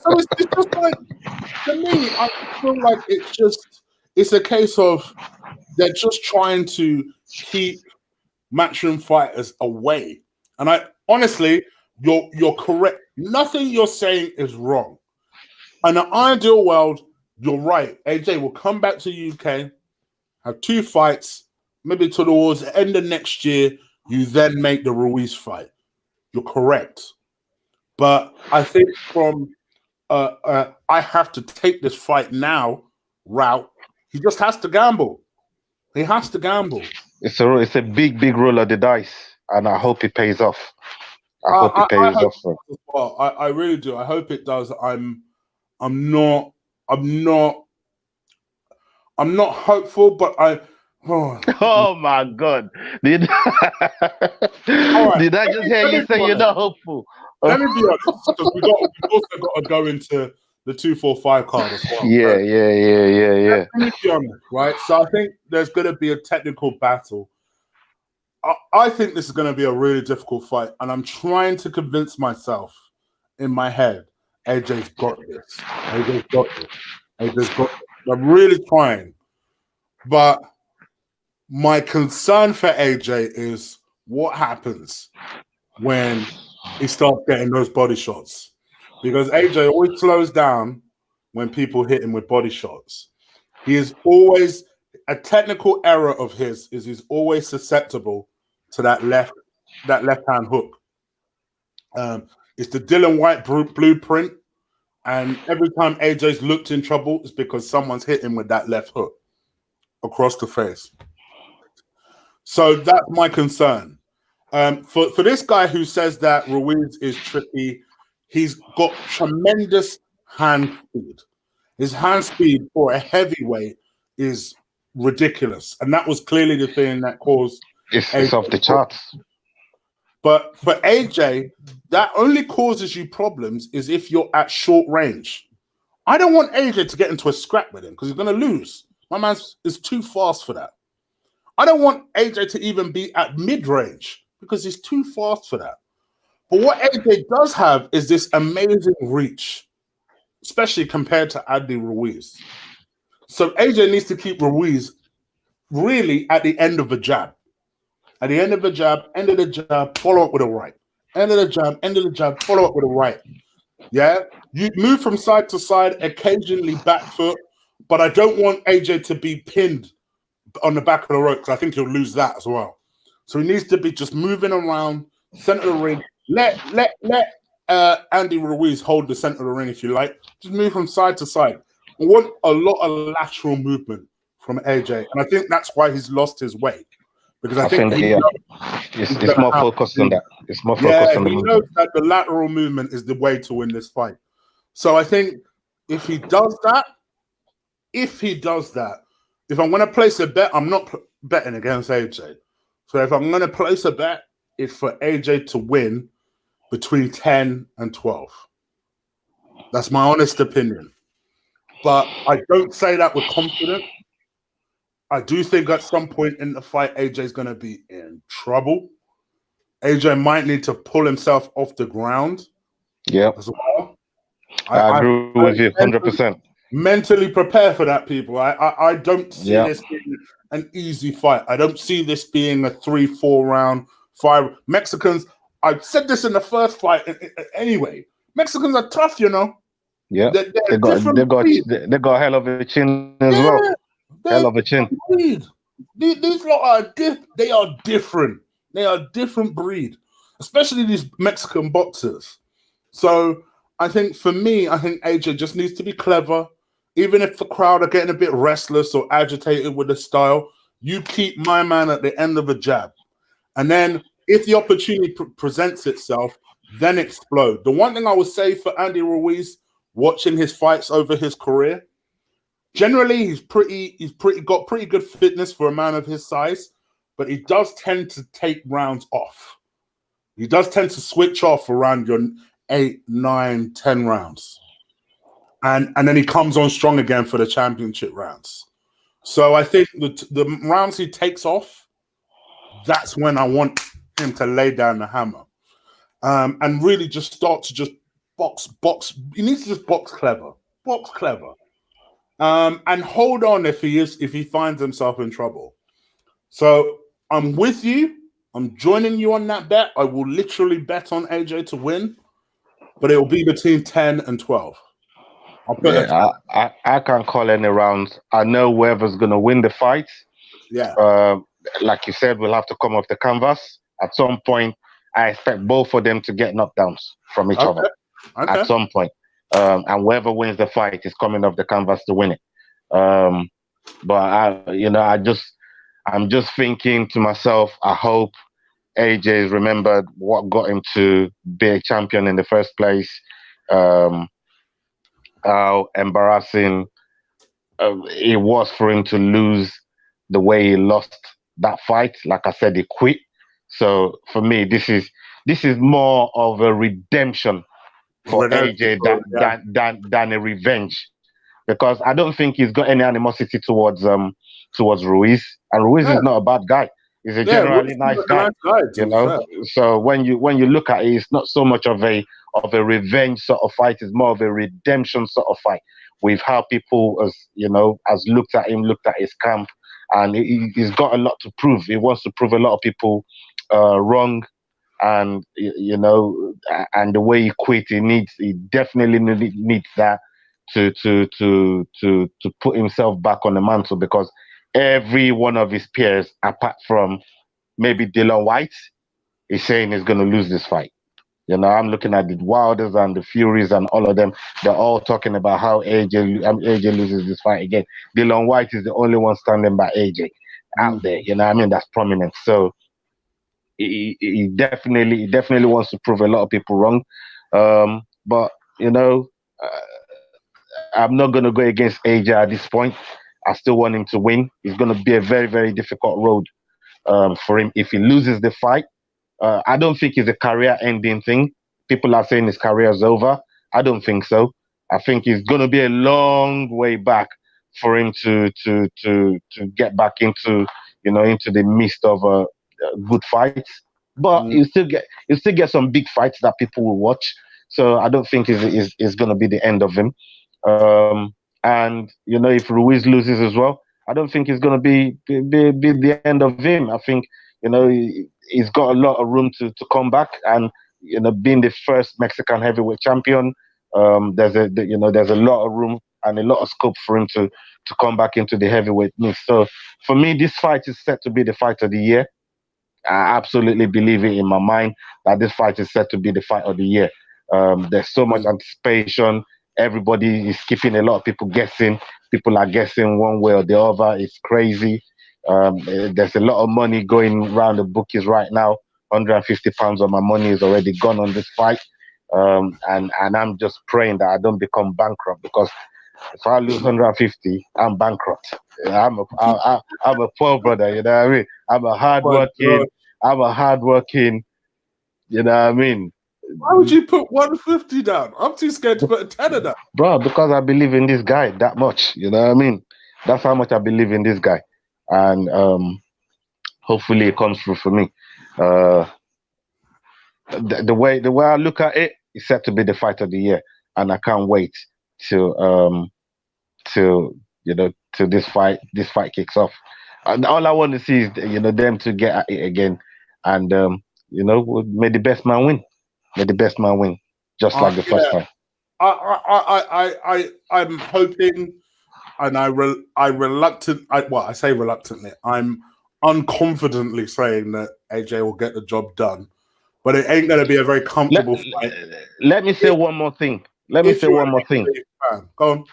So it's just like, to me, I feel like it's a case of they're just trying to keep matchroom fighters away. And I honestly, you're correct. Nothing you're saying is wrong. In an ideal world, you're right. AJ will come back to UK, have 2 fights, maybe towards the end of next year. You then make the Ruiz fight. You're correct. But I think from I have to take this fight now route, he just has to gamble. He has to gamble. It's a big roll of the dice, and I hope it pays off. I hope I it pays hope off. it does as well. I really do. I hope it does. I'm not I'm not I'm not hopeful, but oh. Oh my God! Did All right. did I just hear Let me you be say you're honest. not hopeful? Let me be honest, because we've also got to go into the 245 card as well. Yeah, So yeah. let me be honest, right? So I think there's going to be a technical battle. I think this is going to be a really difficult fight, and I'm trying to convince myself in my head, AJ's got this. AJ's got this. AJ's got this. I'm really trying, but my concern for AJ is what happens when he starts getting those body shots, because AJ always slows down when people hit him with body shots. He is always, a technical error of his is he's always susceptible to that left hand hook. It's the Dylan White blueprint, and every time AJ's looked in trouble, it's because someone's hit him with that left hook across the face. So that's my concern. For this guy who says that Ruiz is tricky, he's got tremendous hand speed. His hand speed for a heavyweight is ridiculous, and that was clearly the thing that caused It's AJ. off the charts. But for AJ, that only causes you problems is if you're at short range. I don't want AJ to get into a scrap with him because he's going to lose. My man is too fast for that. I don't want AJ to even be at mid-range because he's too fast for that. But what AJ does have is this amazing reach, especially compared to Andy Ruiz. So AJ needs to keep Ruiz really at the end of the jab. At the end of the jab, follow up with a right. End of the jab, follow up with a right. Yeah, you move from side to side, occasionally back foot, but I don't want AJ to be pinned on the back of the rope because I think he'll lose that as well. So he needs to be just moving around center of the ring. Let Andy Ruiz hold the center of the ring if you like. Just move from side to side. I want a lot of lateral movement from AJ, and I think that's why he's lost his way because I think he it's more focused on that. It's more focused on the he movement. knows that the lateral movement is the way to win this fight. So I think if he does that, if I'm going to place a bet, I'm not betting against AJ. So if I'm going to place a bet, it's for AJ to win between 10 and 12. That's my honest opinion. But I don't say that with confidence. I do think at some point in the fight, AJ is going to be in trouble. AJ might need to pull himself off the ground. Yeah, as well. I agree with you 100%. Mentally prepare for that, people. I don't see this being an easy fight. I don't see this being a 3-4 round fight. Mexicans, I said this in the first fight anyway. Mexicans are tough, you know. Yeah, they got a hell of a chin as well. Hell of a chin. These lot they are different. They are a different breed, especially these Mexican boxers. So I think for me, I think AJ just needs to be clever. Even if the crowd are getting a bit restless or agitated with the style, you keep my man at the end of a jab. And then if the opportunity presents itself, then explode. The one thing I would say for Andy Ruiz, watching his fights over his career, generally he's got pretty good fitness for a man of his size, but he does tend to take rounds off. He does tend to switch off around your 8, 9, 10 rounds. And then he comes on strong again for the championship rounds. So I think the rounds he takes off, that's when I want him to lay down the hammer. And really just start to just box. He needs to just box clever. And hold on if he finds himself in trouble. So I'm with you. I'm joining you on that bet. I will literally bet on AJ to win, but it will be between 10 and 12. I can't call any rounds. I know whoever's going to win the fight. Yeah. Like you said, we'll have to come off the canvas. At some point, I expect both of them to get knockdowns from each other. Okay. At some point. And whoever wins the fight is coming off the canvas to win it. But I'm just thinking to myself, I hope AJ's remembered what got him to be a champion in the first place. How embarrassing it was for him to lose the way he lost that fight. Like I said, he quit. So for me, this is more of a redemption for AJ than a revenge, because I don't think he's got any animosity towards Ruiz, and Ruiz is not a bad guy. He's a generally nice guy, you know. So when you look at it, it's not so much of a revenge sort of fight. It's more of a redemption sort of fight. With how people, has looked at him, looked at his camp, and he's got a lot to prove. He wants to prove a lot of people wrong, and and the way he quit, he definitely needs that to put himself back on the mantle, because every one of his peers, apart from maybe Dillian Whyte, is saying he's going to lose this fight. I'm looking at the Wilders and the Furies and all of them. They're all talking about how AJ loses this fight again. Dillian Whyte is the only one standing by AJ out there. That's prominent. So he definitely wants to prove a lot of people wrong. But I'm not going to go against AJ at this point. I still want him to win. It's going to be a very, very difficult road for him if he loses the fight. I don't think it's a career-ending thing. People are saying his career is over. I don't think so. I think it's going to be a long way back for him to get back into the midst of good fights. But you still get some big fights that people will watch. So I don't think it's going to be the end of him. And if Ruiz loses as well, I don't think it's going to be the end of him. I think he's got a lot of room to come back, and being the first Mexican heavyweight champion, there's a lot of room and a lot of scope for him to come back into the heavyweight mix. So for me, this fight is set to be the fight of the year. I absolutely believe it in my mind that this fight is set to be the fight of the year. There's so much anticipation. Everybody is keeping a lot of people guessing. People are guessing one way or the other. It's crazy. There's a lot of money going around the bookies right now. £150 of my money is already gone on this fight. And I'm just praying that I don't become bankrupt, because if I lose 150, I'm bankrupt. I'm a poor brother, you know what I mean? I'm a hardworking, you know what I mean? Why would you put 150 down? I'm too scared to put a tenner down. Bro, because I believe in this guy that much, you know what I mean? That's how much I believe in this guy. And hopefully it comes through for me. The way I look at it, it's set to be the fight of the year. And I can't wait till this fight kicks off. And all I want to see is them to get at it again, and may the best man win. May the best man win, just like the first time. I'm hoping, and I say reluctantly. I'm unconfidently saying that AJ will get the job done, but it ain't going to be a very comfortable fight. Let me say one more thing. Go on.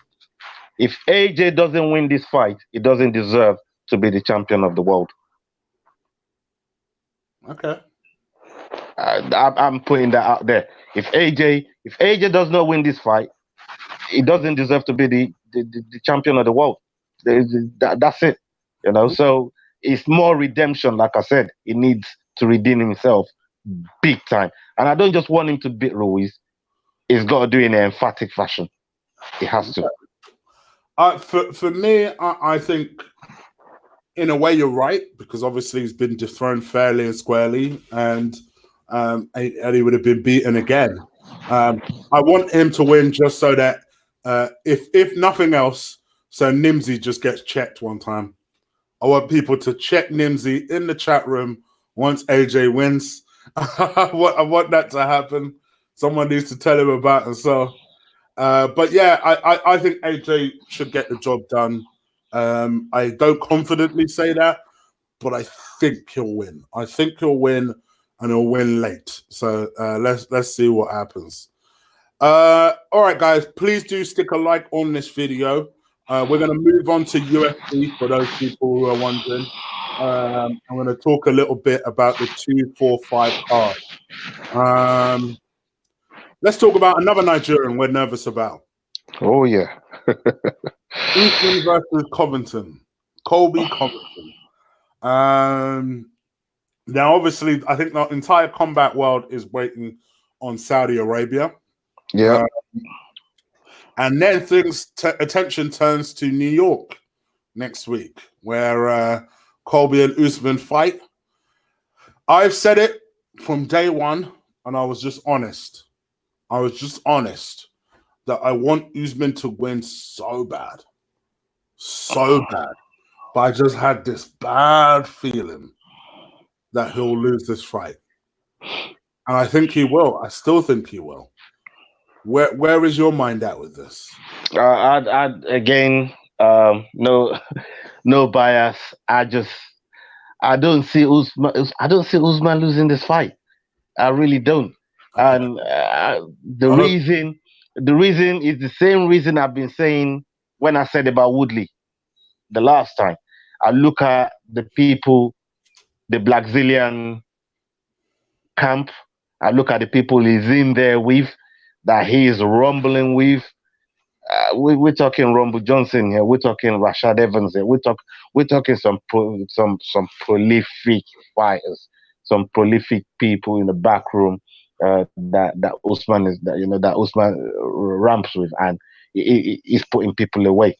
If AJ doesn't win this fight, he doesn't deserve to be the champion of the world. Okay. I'm putting that out there. If AJ does not win this fight, he doesn't deserve to be the champion of the world. That's it. So it's more redemption. Like I said, he needs to redeem himself big time. And I don't just want him to beat Ruiz. He's got to do it in an emphatic fashion. He has to. For me, I think in a way you're right, because obviously he's been dethroned fairly and squarely, and he would have been beaten again. I want him to win just so that if nothing else, so Nimsy just gets checked one time. I want people to check Nimsy in the chat room once AJ wins. I want that to happen. Someone needs to tell him about it. So, but yeah, I think AJ should get the job done. I don't confidently say that, but I think he'll win. I think he'll win, and he'll win late. So let's see what happens. All right, guys, please do stick a like on this video. We're going to move on to UFC for those people who are wondering. I'm going to talk a little bit about the 245 card. Let's talk about another Nigerian we're nervous about. Oh, yeah. Usman versus Covington. Colby Covington. Now, obviously, I think the entire combat world is waiting on Saudi Arabia. Yeah. And then attention turns to New York next week, where Colby and Usman fight. I've said it from day one, and I was just honest. That I want Usman to win so bad. But I just had this bad feeling that he'll lose this fight. And I think he will. I still think he will. Where is your mind at with this? Again, no bias. I don't see Usman losing this fight. I really don't. Okay. And the reason is the same reason I've been saying when I said about Woodley the last time. I look at the people, the Blackzilian camp. I look at the people he's in there with, that he is rumbling with. We're talking Rumble Johnson here. We're talking Rashad Evans here. We're talking some prolific fighters, some prolific people in the back room that Usman ramps with, and he's putting people away.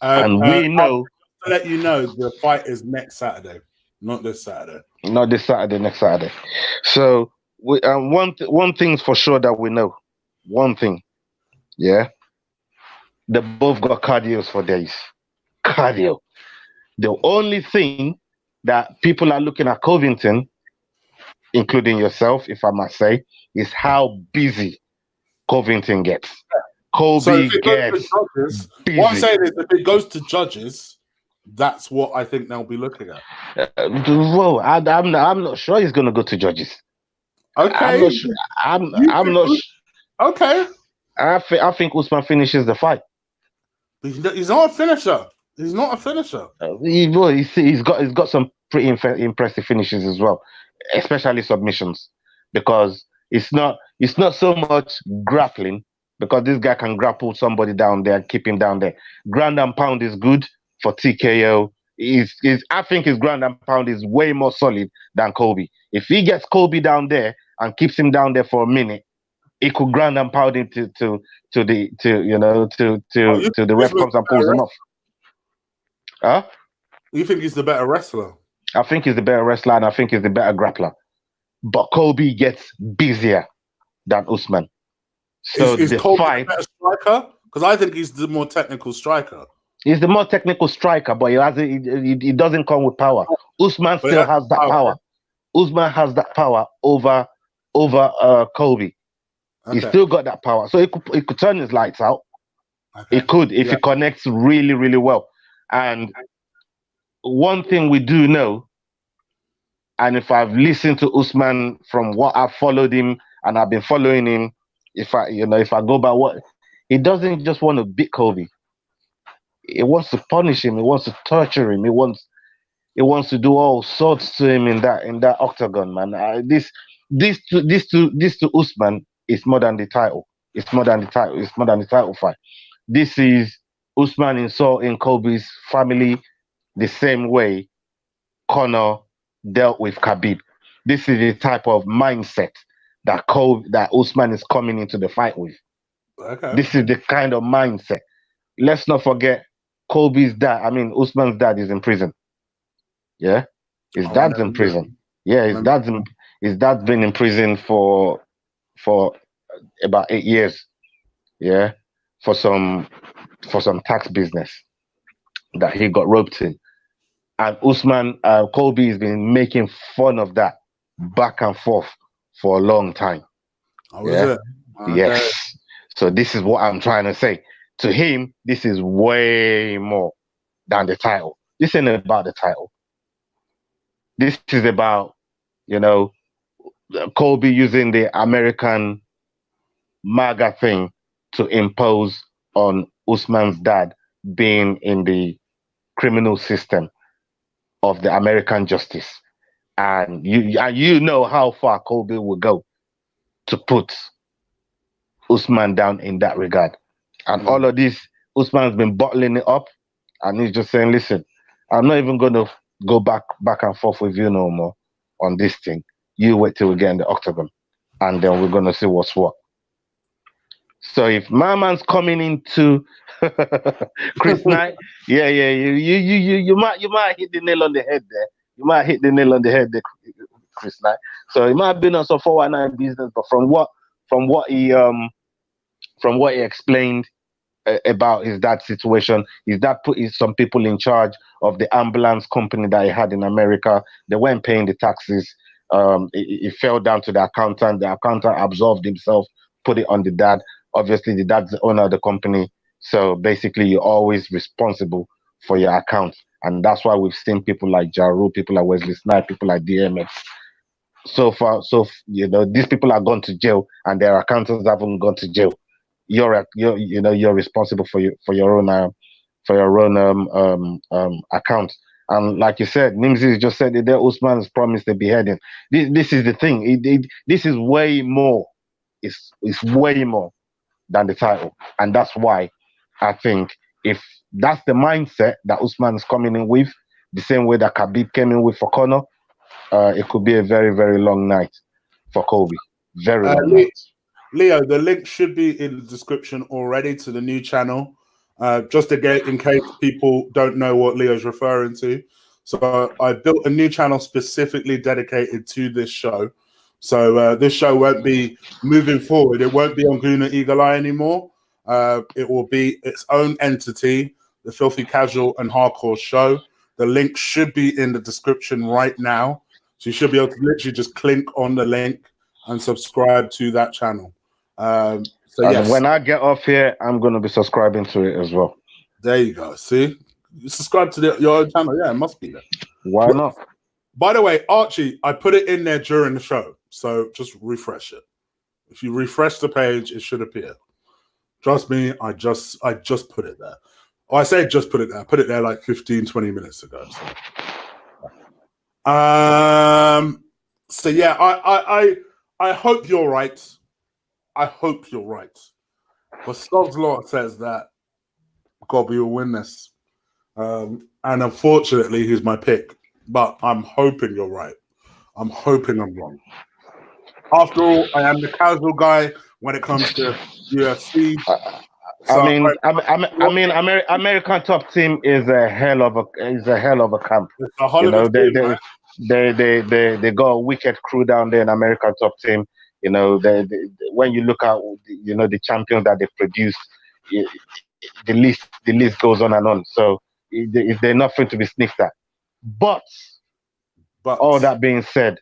And we know. To let you know, the fight is next Saturday, not this Saturday. Not this Saturday, next Saturday. So one thing's for sure that we know. One thing, yeah. They both got cardios for days. Cardio. The only thing that people are looking at Covington including yourself, if I must say, is how busy Covington gets. So if Kobe it goes to gets judges, what I'm busy. saying is, if it goes to judges, that's what I think they'll be looking at. Well, I'm not sure he's going to go to judges. I'm Okay, not sure. you I'm not. think, okay. I think Usman finishes the fight. He's not a finisher. He's not a finisher. He's got some pretty impressive finishes as well, especially submissions, because it's not so much grappling, because this guy can grapple somebody down there, keep him down there. Ground and pound is good for TKO. I think his ground and pound is way more solid than Kobe. If he gets Kobe down there and keeps him down there for a minute, he could ground and pound him to Oh, you the think ref comes and pulls him off. Huh? you think he's the better wrestler? I think he's the better wrestler and I think he's the better grappler. But Kobe gets busier than Usman. So Is the Kobe the fight better striker? Because I think he's the more technical striker. is the more technical striker, but he doesn't come with power. Usman But still has that power. Usman has that power over Kobe. Okay. He's still got that power. So he could turn his lights out. Okay. He could if he connects really, really well. And one thing we do know, and if I've listened to Usman from what I've followed him and I've been following him, if I go by what he doesn't just want to beat Kobe. He wants to punish him. He wants to torture him. He wants to do all sorts to him in that octagon, man. This to Usman is more than the title. It's more than the title. It's more than the title fight. This is Usman insulting Kobe's family the same way Conor dealt with Khabib. This is the type of mindset that Usman is coming into the fight with. Okay. This is the kind of mindset. Let's not forget Kobe's dad. I mean, Usman's dad is in prison. Yeah, his dad's in prison. Yeah, his dad's been in prison for about 8 years. Yeah, for some tax business that he got roped in. And Kobe has been making fun of that back and forth for a long time. Oh, is it? Okay. Yes. So this is what I'm trying to say. To him, this is way more than the title. This ain't about the title. This is about, Kobe using the American MAGA thing to impose on Usman's dad being in the criminal system of the American justice. And you know how far Kobe will go to put Usman down in that regard. And all of this, Usman's been bottling it up, and he's just saying, listen, I'm not even going to go back and forth with you no more on this thing. You wait till we get in the octagon, and then we're going to see what's what. So if my man's coming into Chris Knight, you might hit the nail on the head there. You might hit the nail on the head there, Chris Knight. So it might have been on some 419 business, but from what he explained about his dad's situation, his dad put some people in charge of the ambulance company that he had in America. They weren't paying the taxes. It fell down to the accountant. The accountant absolved himself, put it on the dad. Obviously, the dad's the owner of the company. So basically, you're always responsible for your account. And that's why we've seen people like Jaru, people like Wesley Snipes, people like DMX. So far, these people are gone to jail and their accountants haven't gone to jail. You're responsible for your own account. And like you said, Nimzi just said that Usman has promised a beheading. This is the thing. This is way more. It's way more than the title, and that's why I think if that's the mindset that Usman is coming in with, the same way that Khabib came in with for Conor, it could be a very, very long night for Kobe. Very long night. Leo, the link should be in the description already to the new channel. Just again, in case people don't know what Leo's referring to. So I built a new channel specifically dedicated to this show. So this show won't be moving forward. It won't be on Guna Eagle Eye anymore. It will be its own entity, the Filthy Casual and Hardcore Show. The link should be in the description right now. So you should be able to literally just click on the link and subscribe to that channel. So And yes, when I get off here, I'm going to be subscribing to it as well. there you go. See, you subscribe to your own channel. Yeah, it must be there. Why not? By the way, Archie, I put it in there during the show, so just refresh it. If you refresh the page, it should appear. Trust me, I just put it there. Oh, I say just put it there. I put it there like 15, 20 minutes ago. So yeah, I hope you're right. I hope you're right. But Stubbs Law says that Gobby will win this. And unfortunately, he's my pick. But I'm hoping you're right. I'm hoping I'm wrong. After all, I am the casual guy when it comes to UFC. American Top Team is a hell of a camp. It's a hell of a team, right? They got a wicked crew down there in American Top Team. You know, when you look at the champions that they produced, the list goes on and on. So they're nothing to be sniffed at. But all that being said,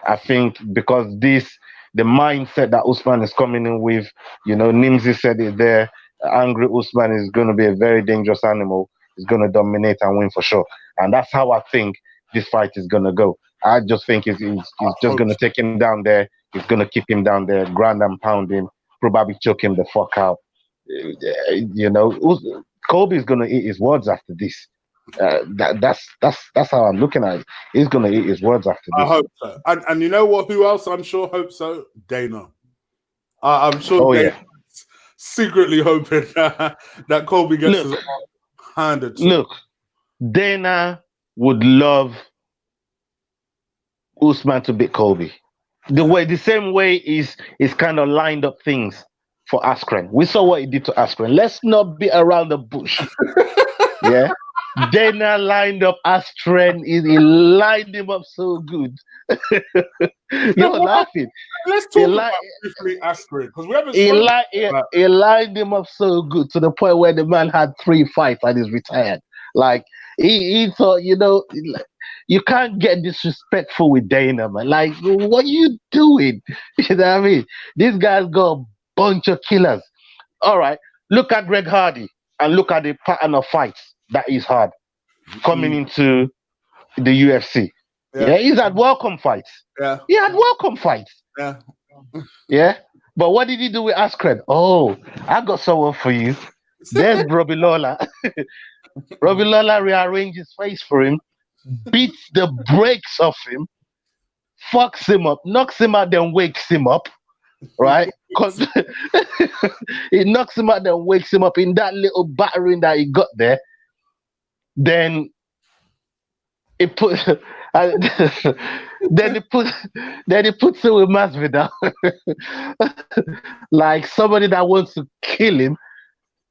I think because the mindset that Usman is coming in with, Nimzi said it there. Angry Usman is going to be a very dangerous animal. He's going to dominate and win for sure. And that's how I think this fight is going to go. I just think he's just going to take him down there. He's going to keep him down there, ground and pound him, probably choke him the fuck out. Kobe's going to eat his words after this. That's how I'm looking at it. He's going to eat his words after this. I hope so. And you know what? Who else I'm sure hopes so? Dana. I'm sure. Oh, Dana's secretly hoping that Kobe gets his handed to him. Look, Dana would love Usman to beat Kobe. The same way is kind of lined up things for Askren. We saw what he did to Askren. Let's not be around the bush. Yeah. Dana lined up Askren. He lined him up so good. You're laughing. Let's talk about briefly Askren because we haven't. He lined him up so good to the point where the man had 3 fights and he's retired. Like he thought, you can't get disrespectful with Dana, man. Like, what are you doing? You know what I mean? This guy's got a bunch of killers. All right, look at Greg Hardy and look at the pattern of fights that is hard coming into the UFC. Yeah, he's had welcome fights. Yeah, he had welcome fights. Yeah, yeah. But what did he do with Askren? Oh, I got someone for you. There's Robbie Lawler. Robbie Lawler rearranged his face for him, beats the brakes off him, fucks him up, knocks him out, then wakes him up. Right? Because he knocks him out, then wakes him up in that little battering that he got there. Then he puts then he puts it with Masvidal. Like somebody that wants to kill him.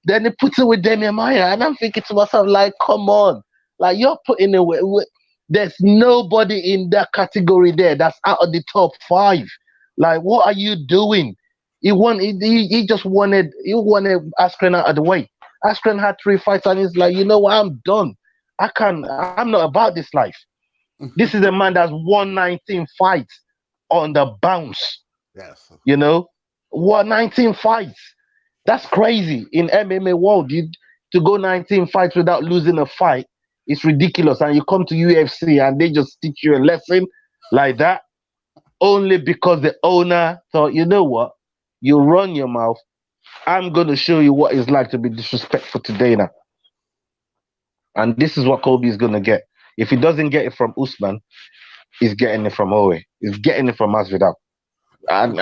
Then he puts it with Demian Maia. And I'm thinking to myself, like, come on. Like, you're putting it there's nobody in that category there that's out of the top 5. Like, what are you doing? He just wanted Askren out of the way. Askren had 3 fights and he's like, you know what, I'm done. I'm not about this life. This is a man that's won 19 fights on the bounce. Yes. Won 19 fights. That's crazy. In MMA world, to go 19 fights without losing a fight, it's ridiculous. And you come to UFC and they just teach you a lesson like that, only because the owner thought, you know what, you run your mouth. I'm going to show you what it's like to be disrespectful to Dana. And this is what Kobe is going to get. If he doesn't get it from Usman, he's getting it from Owe. He's getting it from Masvidal. And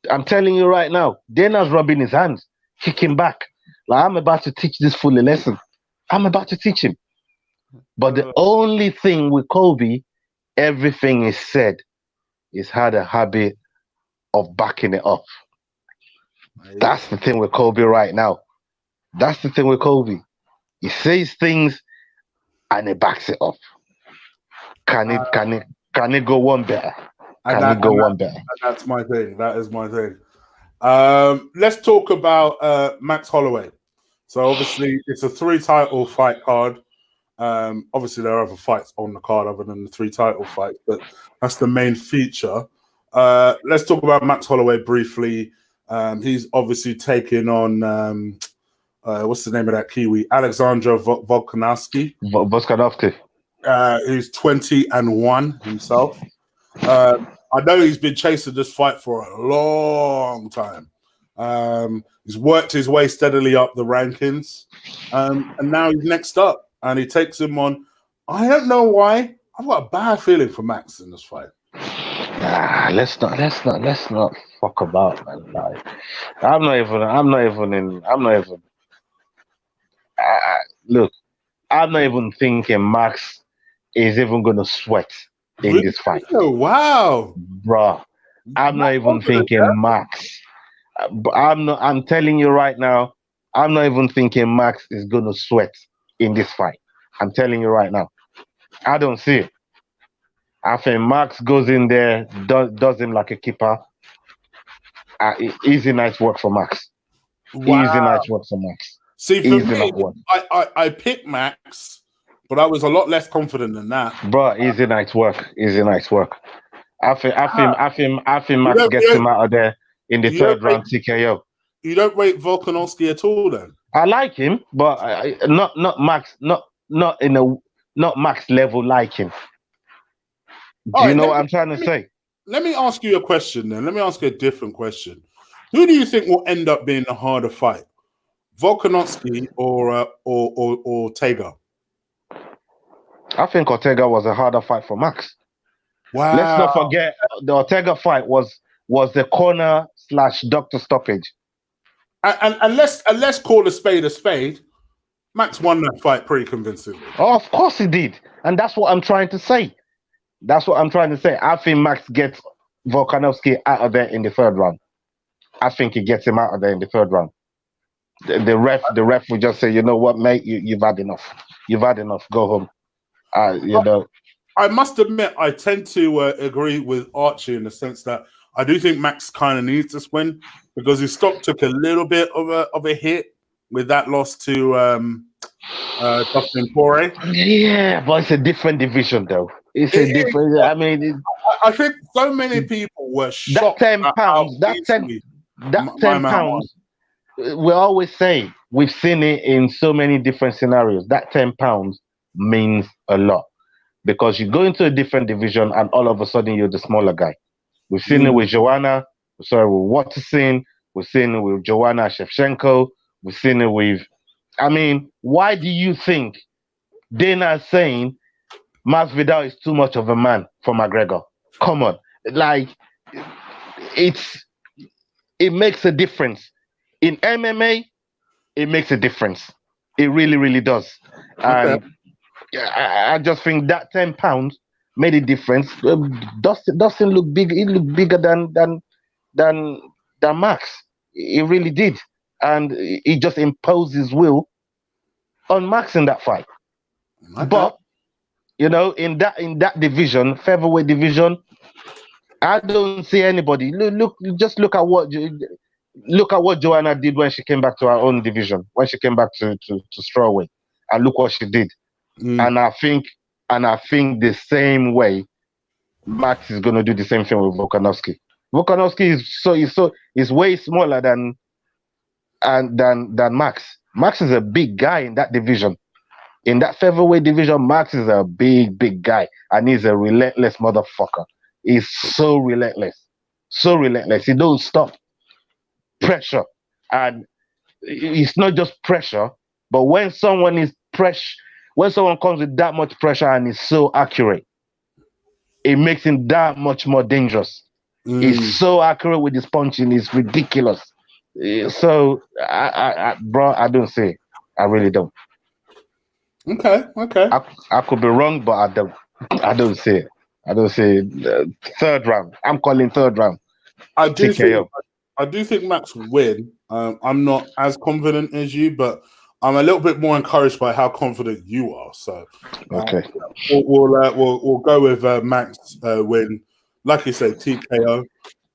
I'm telling you right now, Dana's rubbing his hands, kicking back. Like, I'm about to teach this fool a lesson. I'm about to teach him. But the only thing with Kobe, everything is said, is had a habit of backing it up. That's the thing with Kobe right now. That's the thing with Kobe. He says things and he backs it up. Can it go one better? That's my thing. That is my thing. Let's talk about Max Holloway. So obviously it's a 3 title fight card. Obviously, there are other fights on the card other than the 3 title fights, but that's the main feature. Let's talk about Max Holloway briefly. He's obviously taking on what's the name of that Kiwi? Alexander Volkanovski. Volkanovski. He's 20-1 himself. I know he's been chasing this fight for a long time. He's worked his way steadily up the rankings, and now he's next up, and he takes him on. I don't know why. I've got a bad feeling for Max in this fight. Let's not fuck about, man. Like, I'm not even. Look, I'm not even thinking Max is even gonna sweat in this fight. Oh, wow, bro. I'm not even thinking Max. I'm telling you right now, I'm not even thinking Max is gonna sweat in this fight. I'm telling you right now. I don't see it. I think Max goes in there, does him like a keeper. Easy night work for Max. Wow. Easy night work for Max. See, for me, I picked Max, but I was a lot less confident than that. Bro, easy night work. Easy night work. I think Max gets him out of there in the 3rd round TKO. You don't rate Volkanovski at all, then? I like him, but not Max, not Max level like him. Do you know what I'm trying to say? Let me ask you a question then. Let me ask you a different question. Who do you think will end up being the harder fight? Volkanovski or Ortega? I think Ortega was a harder fight for Max. Wow. Let's not forget the Ortega fight was the corner/doctor stoppage. And let's call a spade. Max won that fight pretty convincingly. Oh, of course he did. And that's what I'm trying to say. I think Max gets Volkanovski out of there in the 3rd round. I think he gets him out of there in the 3rd round. The ref will just say, you know what, mate, you've had enough. You've had enough. Go home. I must admit, I tend to agree with Archie in the sense that I do think Max kind of needs this win because his stock took a little bit of a hit with that loss to Dustin Poirier. Yeah, but it's a different division, though. It's a different. I mean, I think so many people were shocked. That 10 pounds. That 10 pounds. We always say we've seen it in so many different scenarios. That 10 pounds means a lot because you go into a different division and all of a sudden you're the smaller guy. We've seen it with Joanna. Sorry, with Watson. We've seen it with Joanna Shevchenko. We've seen it with. I mean, why do you think Dana is saying Masvidal is too much of a man for McGregor? Come on, like it makes a difference in MMA. It makes a difference. It really, really does. And I just think that 10 pounds made a difference. Dustin looked big. He looked bigger than Max. It really did, and he just imposed his will on Max in that fight. Okay. But you know, in that division, featherweight division, I don't see anybody. Just look at what Joanna did when she came back to her own division, when she came back to strawweight, and look what she did. And I think the same way Max is going to do the same thing with Volkanovski. Volkanovski is way smaller than Max. Max is a big guy in that division. In that featherweight division, Max is a big guy, and he's a relentless motherfucker. He's so relentless. He don't stop. Pressure. And it's not just pressure, but when someone comes with that much pressure and is so accurate, it makes him that much more dangerous. He's so accurate with his punching, it's ridiculous. So, bro, I don't see it. I really don't. Okay. I could be wrong, but I don't see it. I don't see it. 3rd round. I'm calling 3rd round. I do think Max will win. I'm not as confident as you, but I'm a little bit more encouraged by how confident you are. So, okay, we'll go with Max win. Like you say, TKO.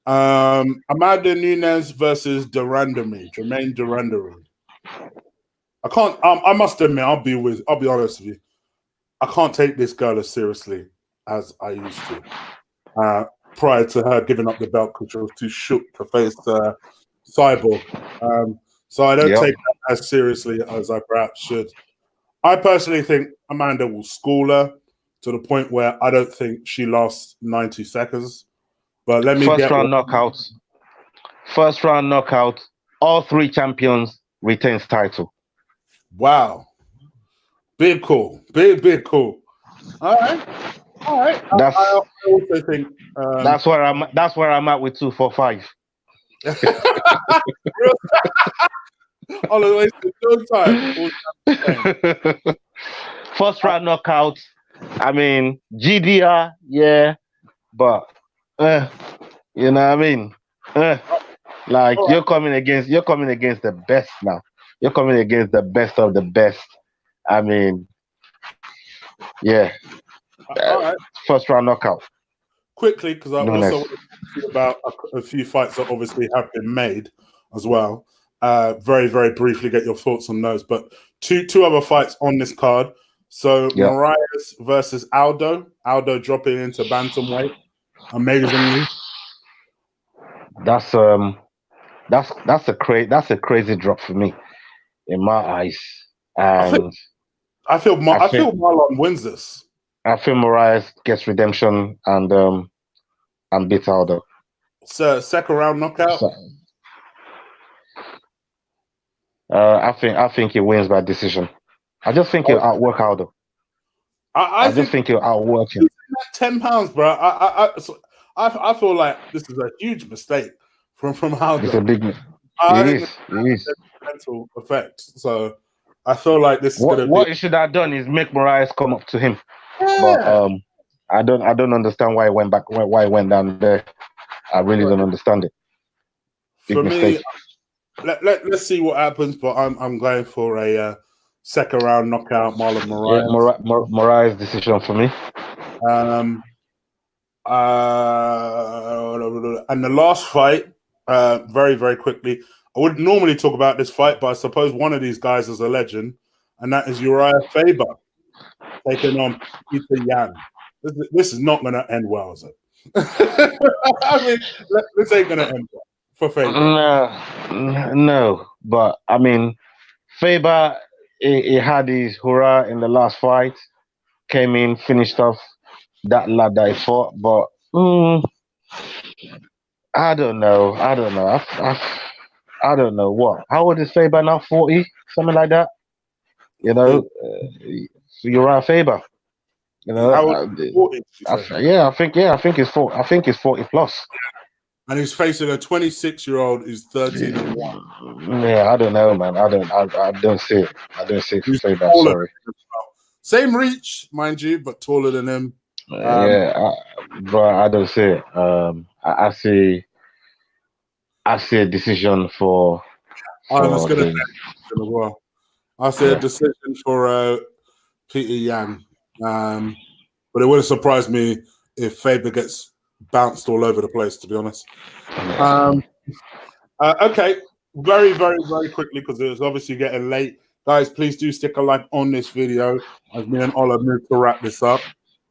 Amanda Nunes versus Jermaine Durandamy. I must admit, I'll be honest with you. I can't take this girl as seriously as I used to. Prior to her giving up the belt because she was too shook to face Cyborg. So I don't take that as seriously as I perhaps should. I personally think Amanda will school her to the point where I don't think she lasts 90 seconds. But let me First round knockout. First round knockout. All 3 champions retains title. Wow. Big call. Big call. All right. That's I also think that's where I'm at with 245. Always no time. First round knockout. I mean, GDR, yeah, but you know what I mean? Like you're coming against the best now. You're coming against the best of the best. I mean, yeah. All right. First round knockout. Quickly, because I also want to talk to you about a few fights that obviously have been made as well. Very, very briefly, get your thoughts on those. But two other fights on this card. So Marias versus Aldo. Aldo dropping into bantamweight. Amazingly. That's a crazy drop for me in my eyes. And I feel Marlon wins this. I feel Marias gets redemption and beats Aldo. So second round knockout. I think he wins by decision. I just think he'll outwork Aldo. I just think he'll outwork him. £10, bro. I feel like this is a huge mistake from Aldo. It's a big mistake. It is. Mental effect. So I feel like this is what he should have done is make Marias come up to him. Yeah. But I don't understand why he went back. Why he went down there. I really don't understand it. Big mistake. Let's see what happens. But I'm going for a second round knockout, Marlon Marias. Yeah, Marias decision for me. And the last fight, very, very quickly. I wouldn't normally talk about this fight, but I suppose one of these guys is a legend, and that is Uriah Faber taking on Peter Yan. This is not going to end well, is it? I mean, this ain't going to end well for Faber. No, but I mean, Faber, he had his hurrah in the last fight, came in, finished off that lad that he fought, but I don't know. I don't know what. How old is Faber now? 40, something like that. You know, Uriah Faber. You know, 40, I think he's 40. I think he's 40 plus. And he's facing a 26-year-old who's 13-1. Yeah, I don't know, man. I don't see it. I don't see it for Faber. Sorry. Same reach, mind you, but taller than him. But I don't see it. I see a decision for. I was going to say as well. I see a decision for Peter Yan. But it wouldn't surprise me if Faber gets bounced all over the place, to be honest. Okay, very, very, very quickly, because it's obviously getting late. Guys, please do stick a like on this video as me and Ola move to wrap this up.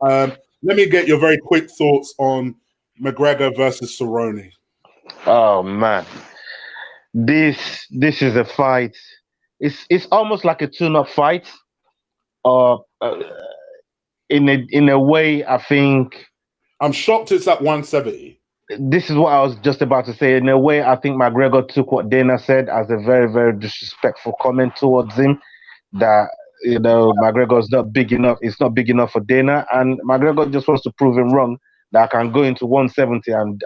Let me get your very quick thoughts on McGregor versus Cerrone. Oh man, this is a fight. It's almost like a tune-up fight. In a way, I think I'm shocked it's at 170. This is what I was just about to say. In a way, I think McGregor took what Dana said as a very, very disrespectful comment towards him. That McGregor's not big enough. It's not big enough for Dana, and McGregor just wants to prove him wrong. That I can go into 170 and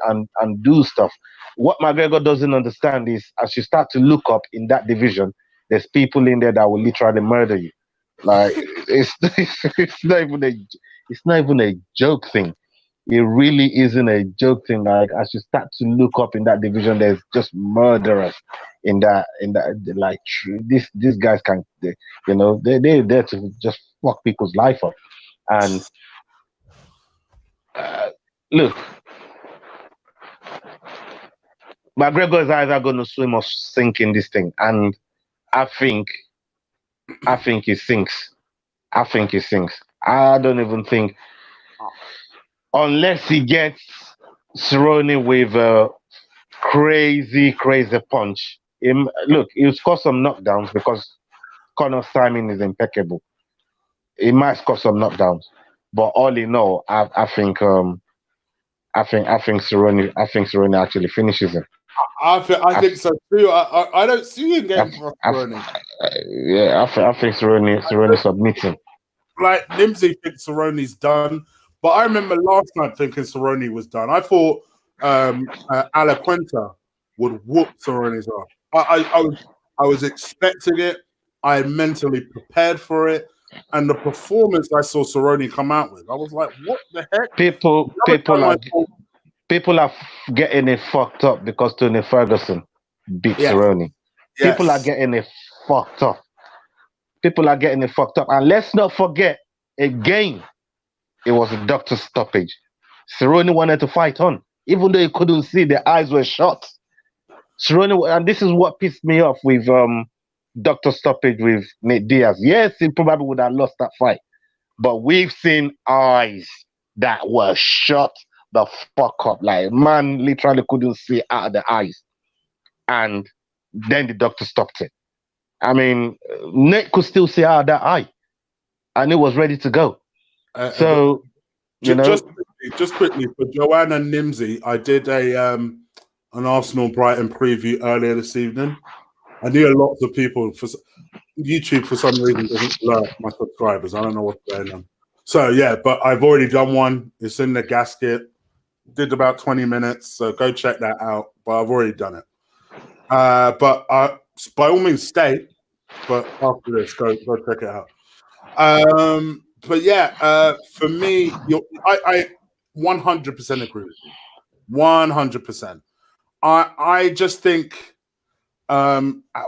do stuff. What McGregor doesn't understand is, as you start to look up in that division, there's people in there that will literally murder you. Like it's not even a joke thing. It really isn't a joke thing. Like as you start to look up in that division, there's just murderers in that. Like these guys can, they're there to just fuck people's life up. And look, McGregor is either going to swim or sink in this thing, and I think he sinks. I think he sinks. I don't even think, unless he gets Cerrone with a crazy punch. Look, he'll score some knockdowns because Connor's timing is impeccable. He might score some knockdowns, but all in all, I think Cerrone actually finishes him. I think so too. I don't see him I, getting past I, Cerrone. yeah, I think Cerrone submits him. Like Nimsy thinks Cerrone's done, but I remember last night thinking Cerrone was done. I thought Alaquenta would whoop Cerrone's ass. I was expecting it. I mentally prepared for it, and the performance I saw Cerrone come out with, I was like, "What the heck?" People The other people time are I thought, people are getting it fucked up because Tony Ferguson beat yes, Cerrone. People are yes, getting it fucked up. People are getting it fucked up. And let's not forget, again, it was a doctor stoppage. Cerrone wanted to fight on, even though he couldn't see, the eyes were shut. Cerrone, and this is what pissed me off with doctor stoppage with Nate Diaz. Yes, he probably would have lost that fight, but we've seen eyes that were shut the fuck up. Like, man literally couldn't see out of the eyes. And then the doctor stopped it. I mean, Nate could still see out of that eye, and it was ready to go. So, you know, just quickly for Joanne and Nimsy, I did an Arsenal Brighton preview earlier this evening. I knew lots of people for YouTube for some reason doesn't alert my subscribers. I don't know what's going on. So yeah, but I've already done one. It's in the gasket. Did about 20 minutes, so go check that out. But I've already done it. But by all means, stay. But after this, go check it out. But yeah, for me, I 100% agree with you. 100%. I just think at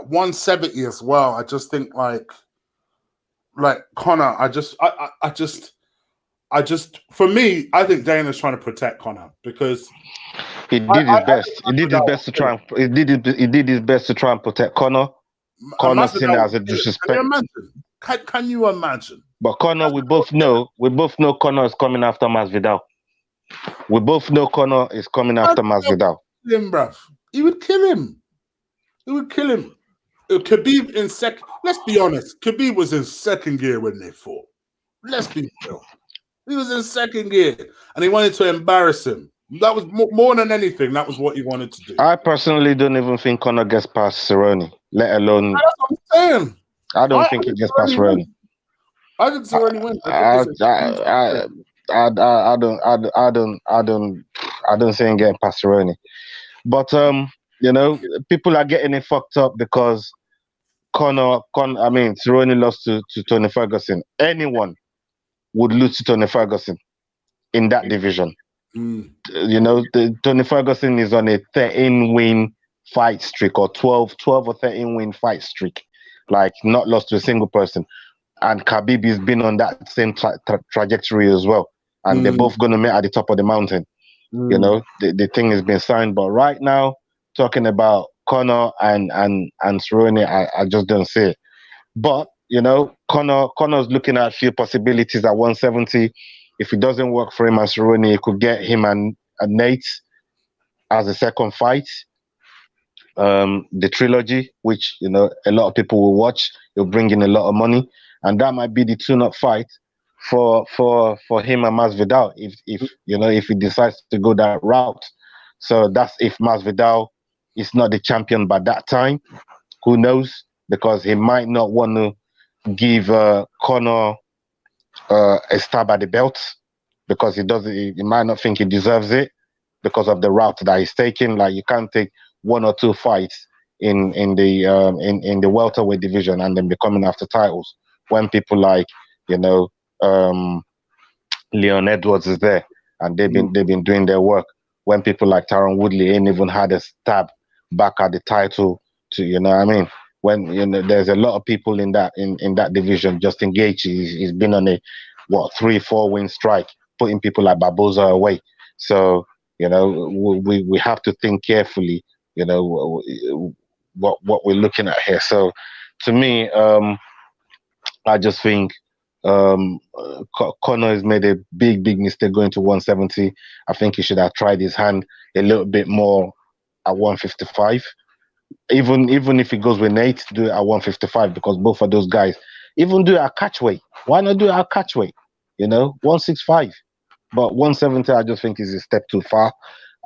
170 as well. I just think like Connor. I just for me, I think Dana's trying to protect Connor because he did his best. He did his best to try and he did his best to try and protect Connor. Connor seen it as a disrespect. Can you imagine? Can you imagine? But Connor, we both know Connor is coming after Masvidal. We both know Connor is coming after Masvidal. Him, bruv. He would kill him. He would kill him. Khabib in second. Let's be honest. Khabib was in second gear when they fought. Let's be real. He was in second gear, and he wanted to embarrass him. That was more than anything. That was what he wanted to do. I personally don't even think Connor gets past Cerrone, let alone. That's what I'm saying. I don't think he gets past Cerrone. I think Cerrone wins. I don't see him getting past Cerrone. But you know, people are getting it fucked up because Cerrone lost to Tony Ferguson. Anyone would lose to Tony Ferguson in that division. You know, Tony Ferguson is on a 13-win fight streak, or 12 or 13-win fight streak, like not lost to a single person. And Khabib has been on that same trajectory as well. And they're both going to meet at the top of the mountain. You know, the thing has been signed. But right now, talking about Conor and Cerrone, I just don't see it. But, you know, Conor's looking at a few possibilities at 170. If it doesn't work for him and Cerrone, he could get him and Nate as a second fight. The trilogy, which, you know, a lot of people will watch. It'll bring in a lot of money. And that might be the tune-up fight for him and Masvidal if you know, if he decides to go that route. So that's if Masvidal is not the champion by that time. Who knows? Because he might not want to give Conor a stab at the belt, because he might not think he deserves it because of the route that he's taking. Like, you can't take one or two fights in the welterweight division and then be coming after titles when people like, you know, Leon Edwards is there and they've been doing their work. When people like Tyron Woodley ain't even had a stab back at the title, to, you know what I mean? When, you know, there's a lot of people in that division. Justin Gaethje, he's been on a 3-4 win strike, putting people like Barboza away. So, you know, we have to think carefully, you know, what we're looking at here. So to me, I just think Conor has made a big mistake going to 170. I think he should have tried his hand a little bit more at 155. Even if he goes with Nate, do it at 155 because both of those guys, even do it at catchweight. Why not do it at catchweight? 165. But 170, I just think is a step too far,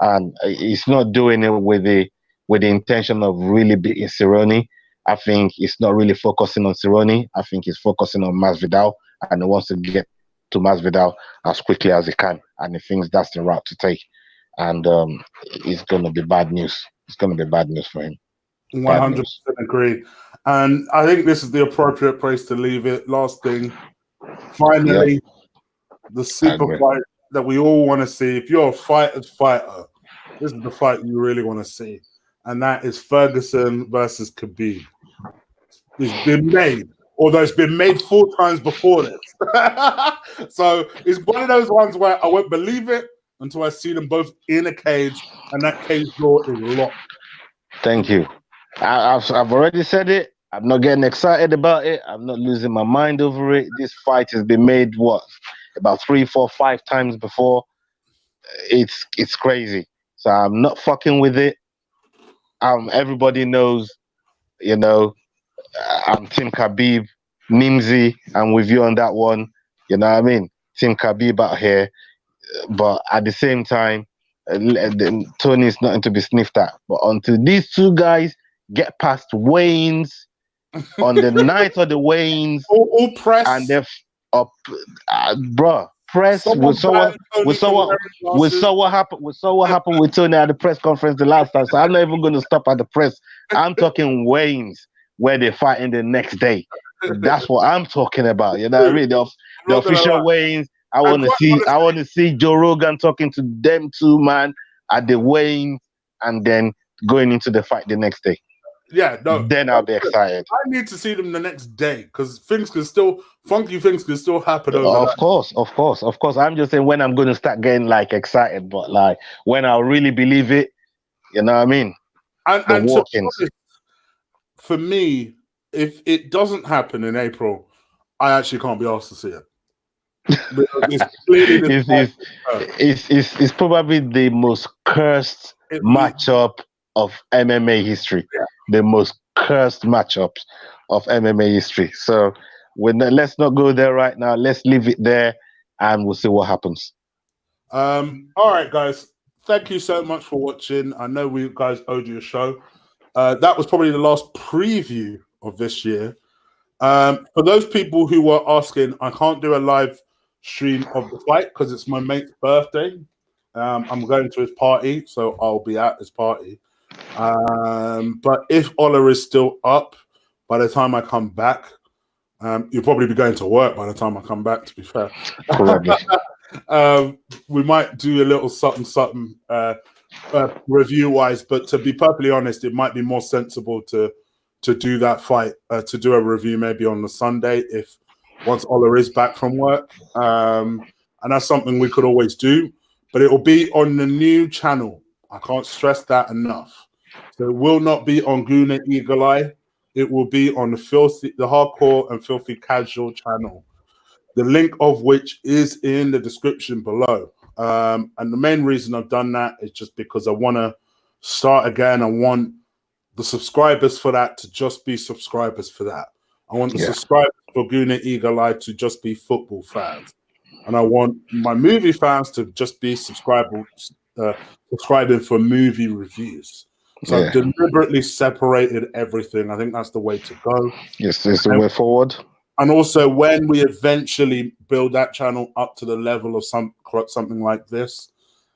and he's not doing it with the intention of really beating Cerrone. I think he's not really focusing on Cerrone. I think he's focusing on Masvidal, and he wants to get to Masvidal as quickly as he can, and he thinks that's the route to take. And it's going to be bad news. It's going to be bad news for him. 100% agree. And I think this is the appropriate place to leave it. Last thing, finally, the super fight that we all want to see. If you're a fighter, this is the fight you really want to see. And that is Ferguson versus Khabib. It's been made, although it's been made 4 times before this. So it's one of those ones where I won't believe it until I see them both in a cage and that cage door is locked. Thank you. I've already said it. I'm not getting excited about it. I'm not losing my mind over it. This fight has been made about 3, 4, 5 times before. It's crazy. So I'm not fucking with it. Everybody knows, I'm Team Khabib, Nimsy. I'm with you on that one. You know what I mean? Team Khabib out here. But at the same time, Tony is nothing to be sniffed at. But until these two guys get past weigh-ins on the night of the weigh-ins, all press, and they're up, bro. Press. We saw what happened. We saw what happened with Tony at the press conference the last time. So I'm not even going to stop at the press. I'm talking weigh-ins where they're fighting the next day. That's what I'm talking about. You know what I mean? The official weigh-ins. I want to see Joe Rogan talking to them two, man, at the weigh-ins, and then going into the fight the next day. Yeah, no. Then I'll be excited. I need to see them the next day because funky things can still happen over Of course. I'm just saying when I'm going to start getting excited, but when I'll really believe it, you know what I mean? And walk-ins. For me, if it doesn't happen in April, I actually can't be asked to see it. It's probably the most cursed matchup of MMA history. Yeah. The most cursed matchups of MMA history. So let's not go there right now. Let's leave it there and we'll see what happens. All right, guys. Thank you so much for watching. I know we guys owed you a show. That was probably the last preview of this year. For those people who were asking, I can't do a live stream of the fight because it's my mate's birthday. I'm going to his party, so I'll be at his party. But if Ola is still up by the time I come back, you'll probably be going to work by the time I come back, to be fair. We might do a little something review-wise, but to be perfectly honest, it might be more sensible to do that fight, to do a review maybe on the Sunday once Ola is back from work. And that's something we could always do, but it will be on the new channel. I can't stress that enough. So it will not be on Guna Eagle Eye. It will be on the Hardcore and Filthy Casual channel, the link of which is in the description below. And the main reason I've done that is just because I want to start again. I want the subscribers for that to just be subscribers for that. I want the subscribers for Guna Eagle Eye to just be football fans. And I want my movie fans to just be subscribing for movie reviews. So I've deliberately separated everything. I think that's the way to go. Yes, it's the way forward. And also, when we eventually build that channel up to the level of something like this,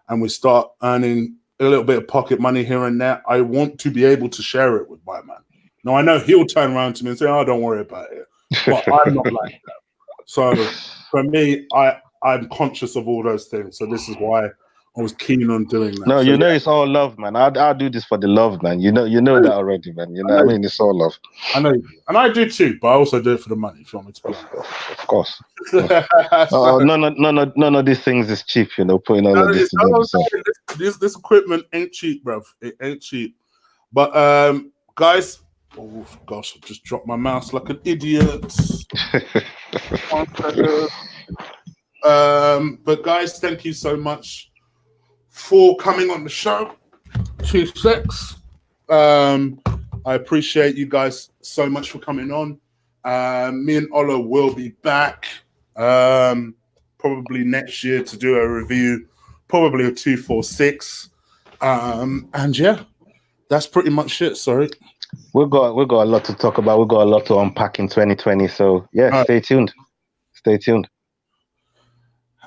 and we start earning a little bit of pocket money here and there, I want to be able to share it with my man. Now, I know he'll turn around to me and say, "Oh, don't worry about it," but I'm not like that. So for me, I'm conscious of all those things. So this is why I was keen on doing that. No, it's all love, man. I'll do this for the love, man. You know that already, man. You know what I mean? It's all love. I know you do. And I do too, but I also do it for the money, if you want me to be honest. Of course. None of these things is cheap, putting all of this together. This equipment ain't cheap, bruv. It ain't cheap. But guys, oh gosh, I just dropped my mouse like an idiot. 1 second. But guys, thank you so much for coming on the show. 2 secs. I appreciate you guys so much for coming on. Me and Ola will be back probably next year to do a review, probably a 246. And yeah, that's pretty much it. Sorry. We've got a lot to talk about. We've got a lot to unpack in 2020. So yeah, stay tuned. Stay tuned.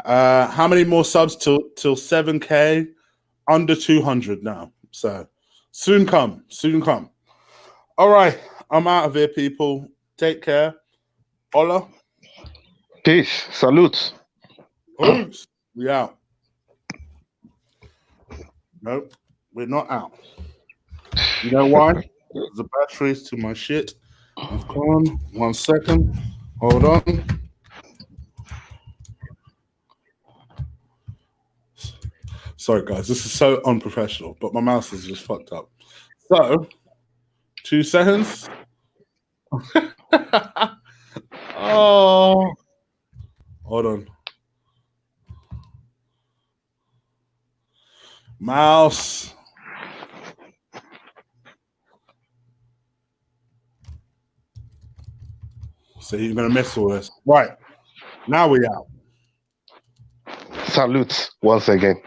How many more subs till 7K? Under 200 now. So soon come. All right, I'm out of here, people. Take care. Ola. Peace. Salutes. Peace. We out. Nope, we're not out. You know why? The batteries to my shit have gone. 1 second. Hold on. Sorry, guys. This is so unprofessional, but my mouse is just fucked up. So, 2 seconds. Oh. Hold on. Mouse. So you're going to miss all this. Right. Now we out. Salutes once again.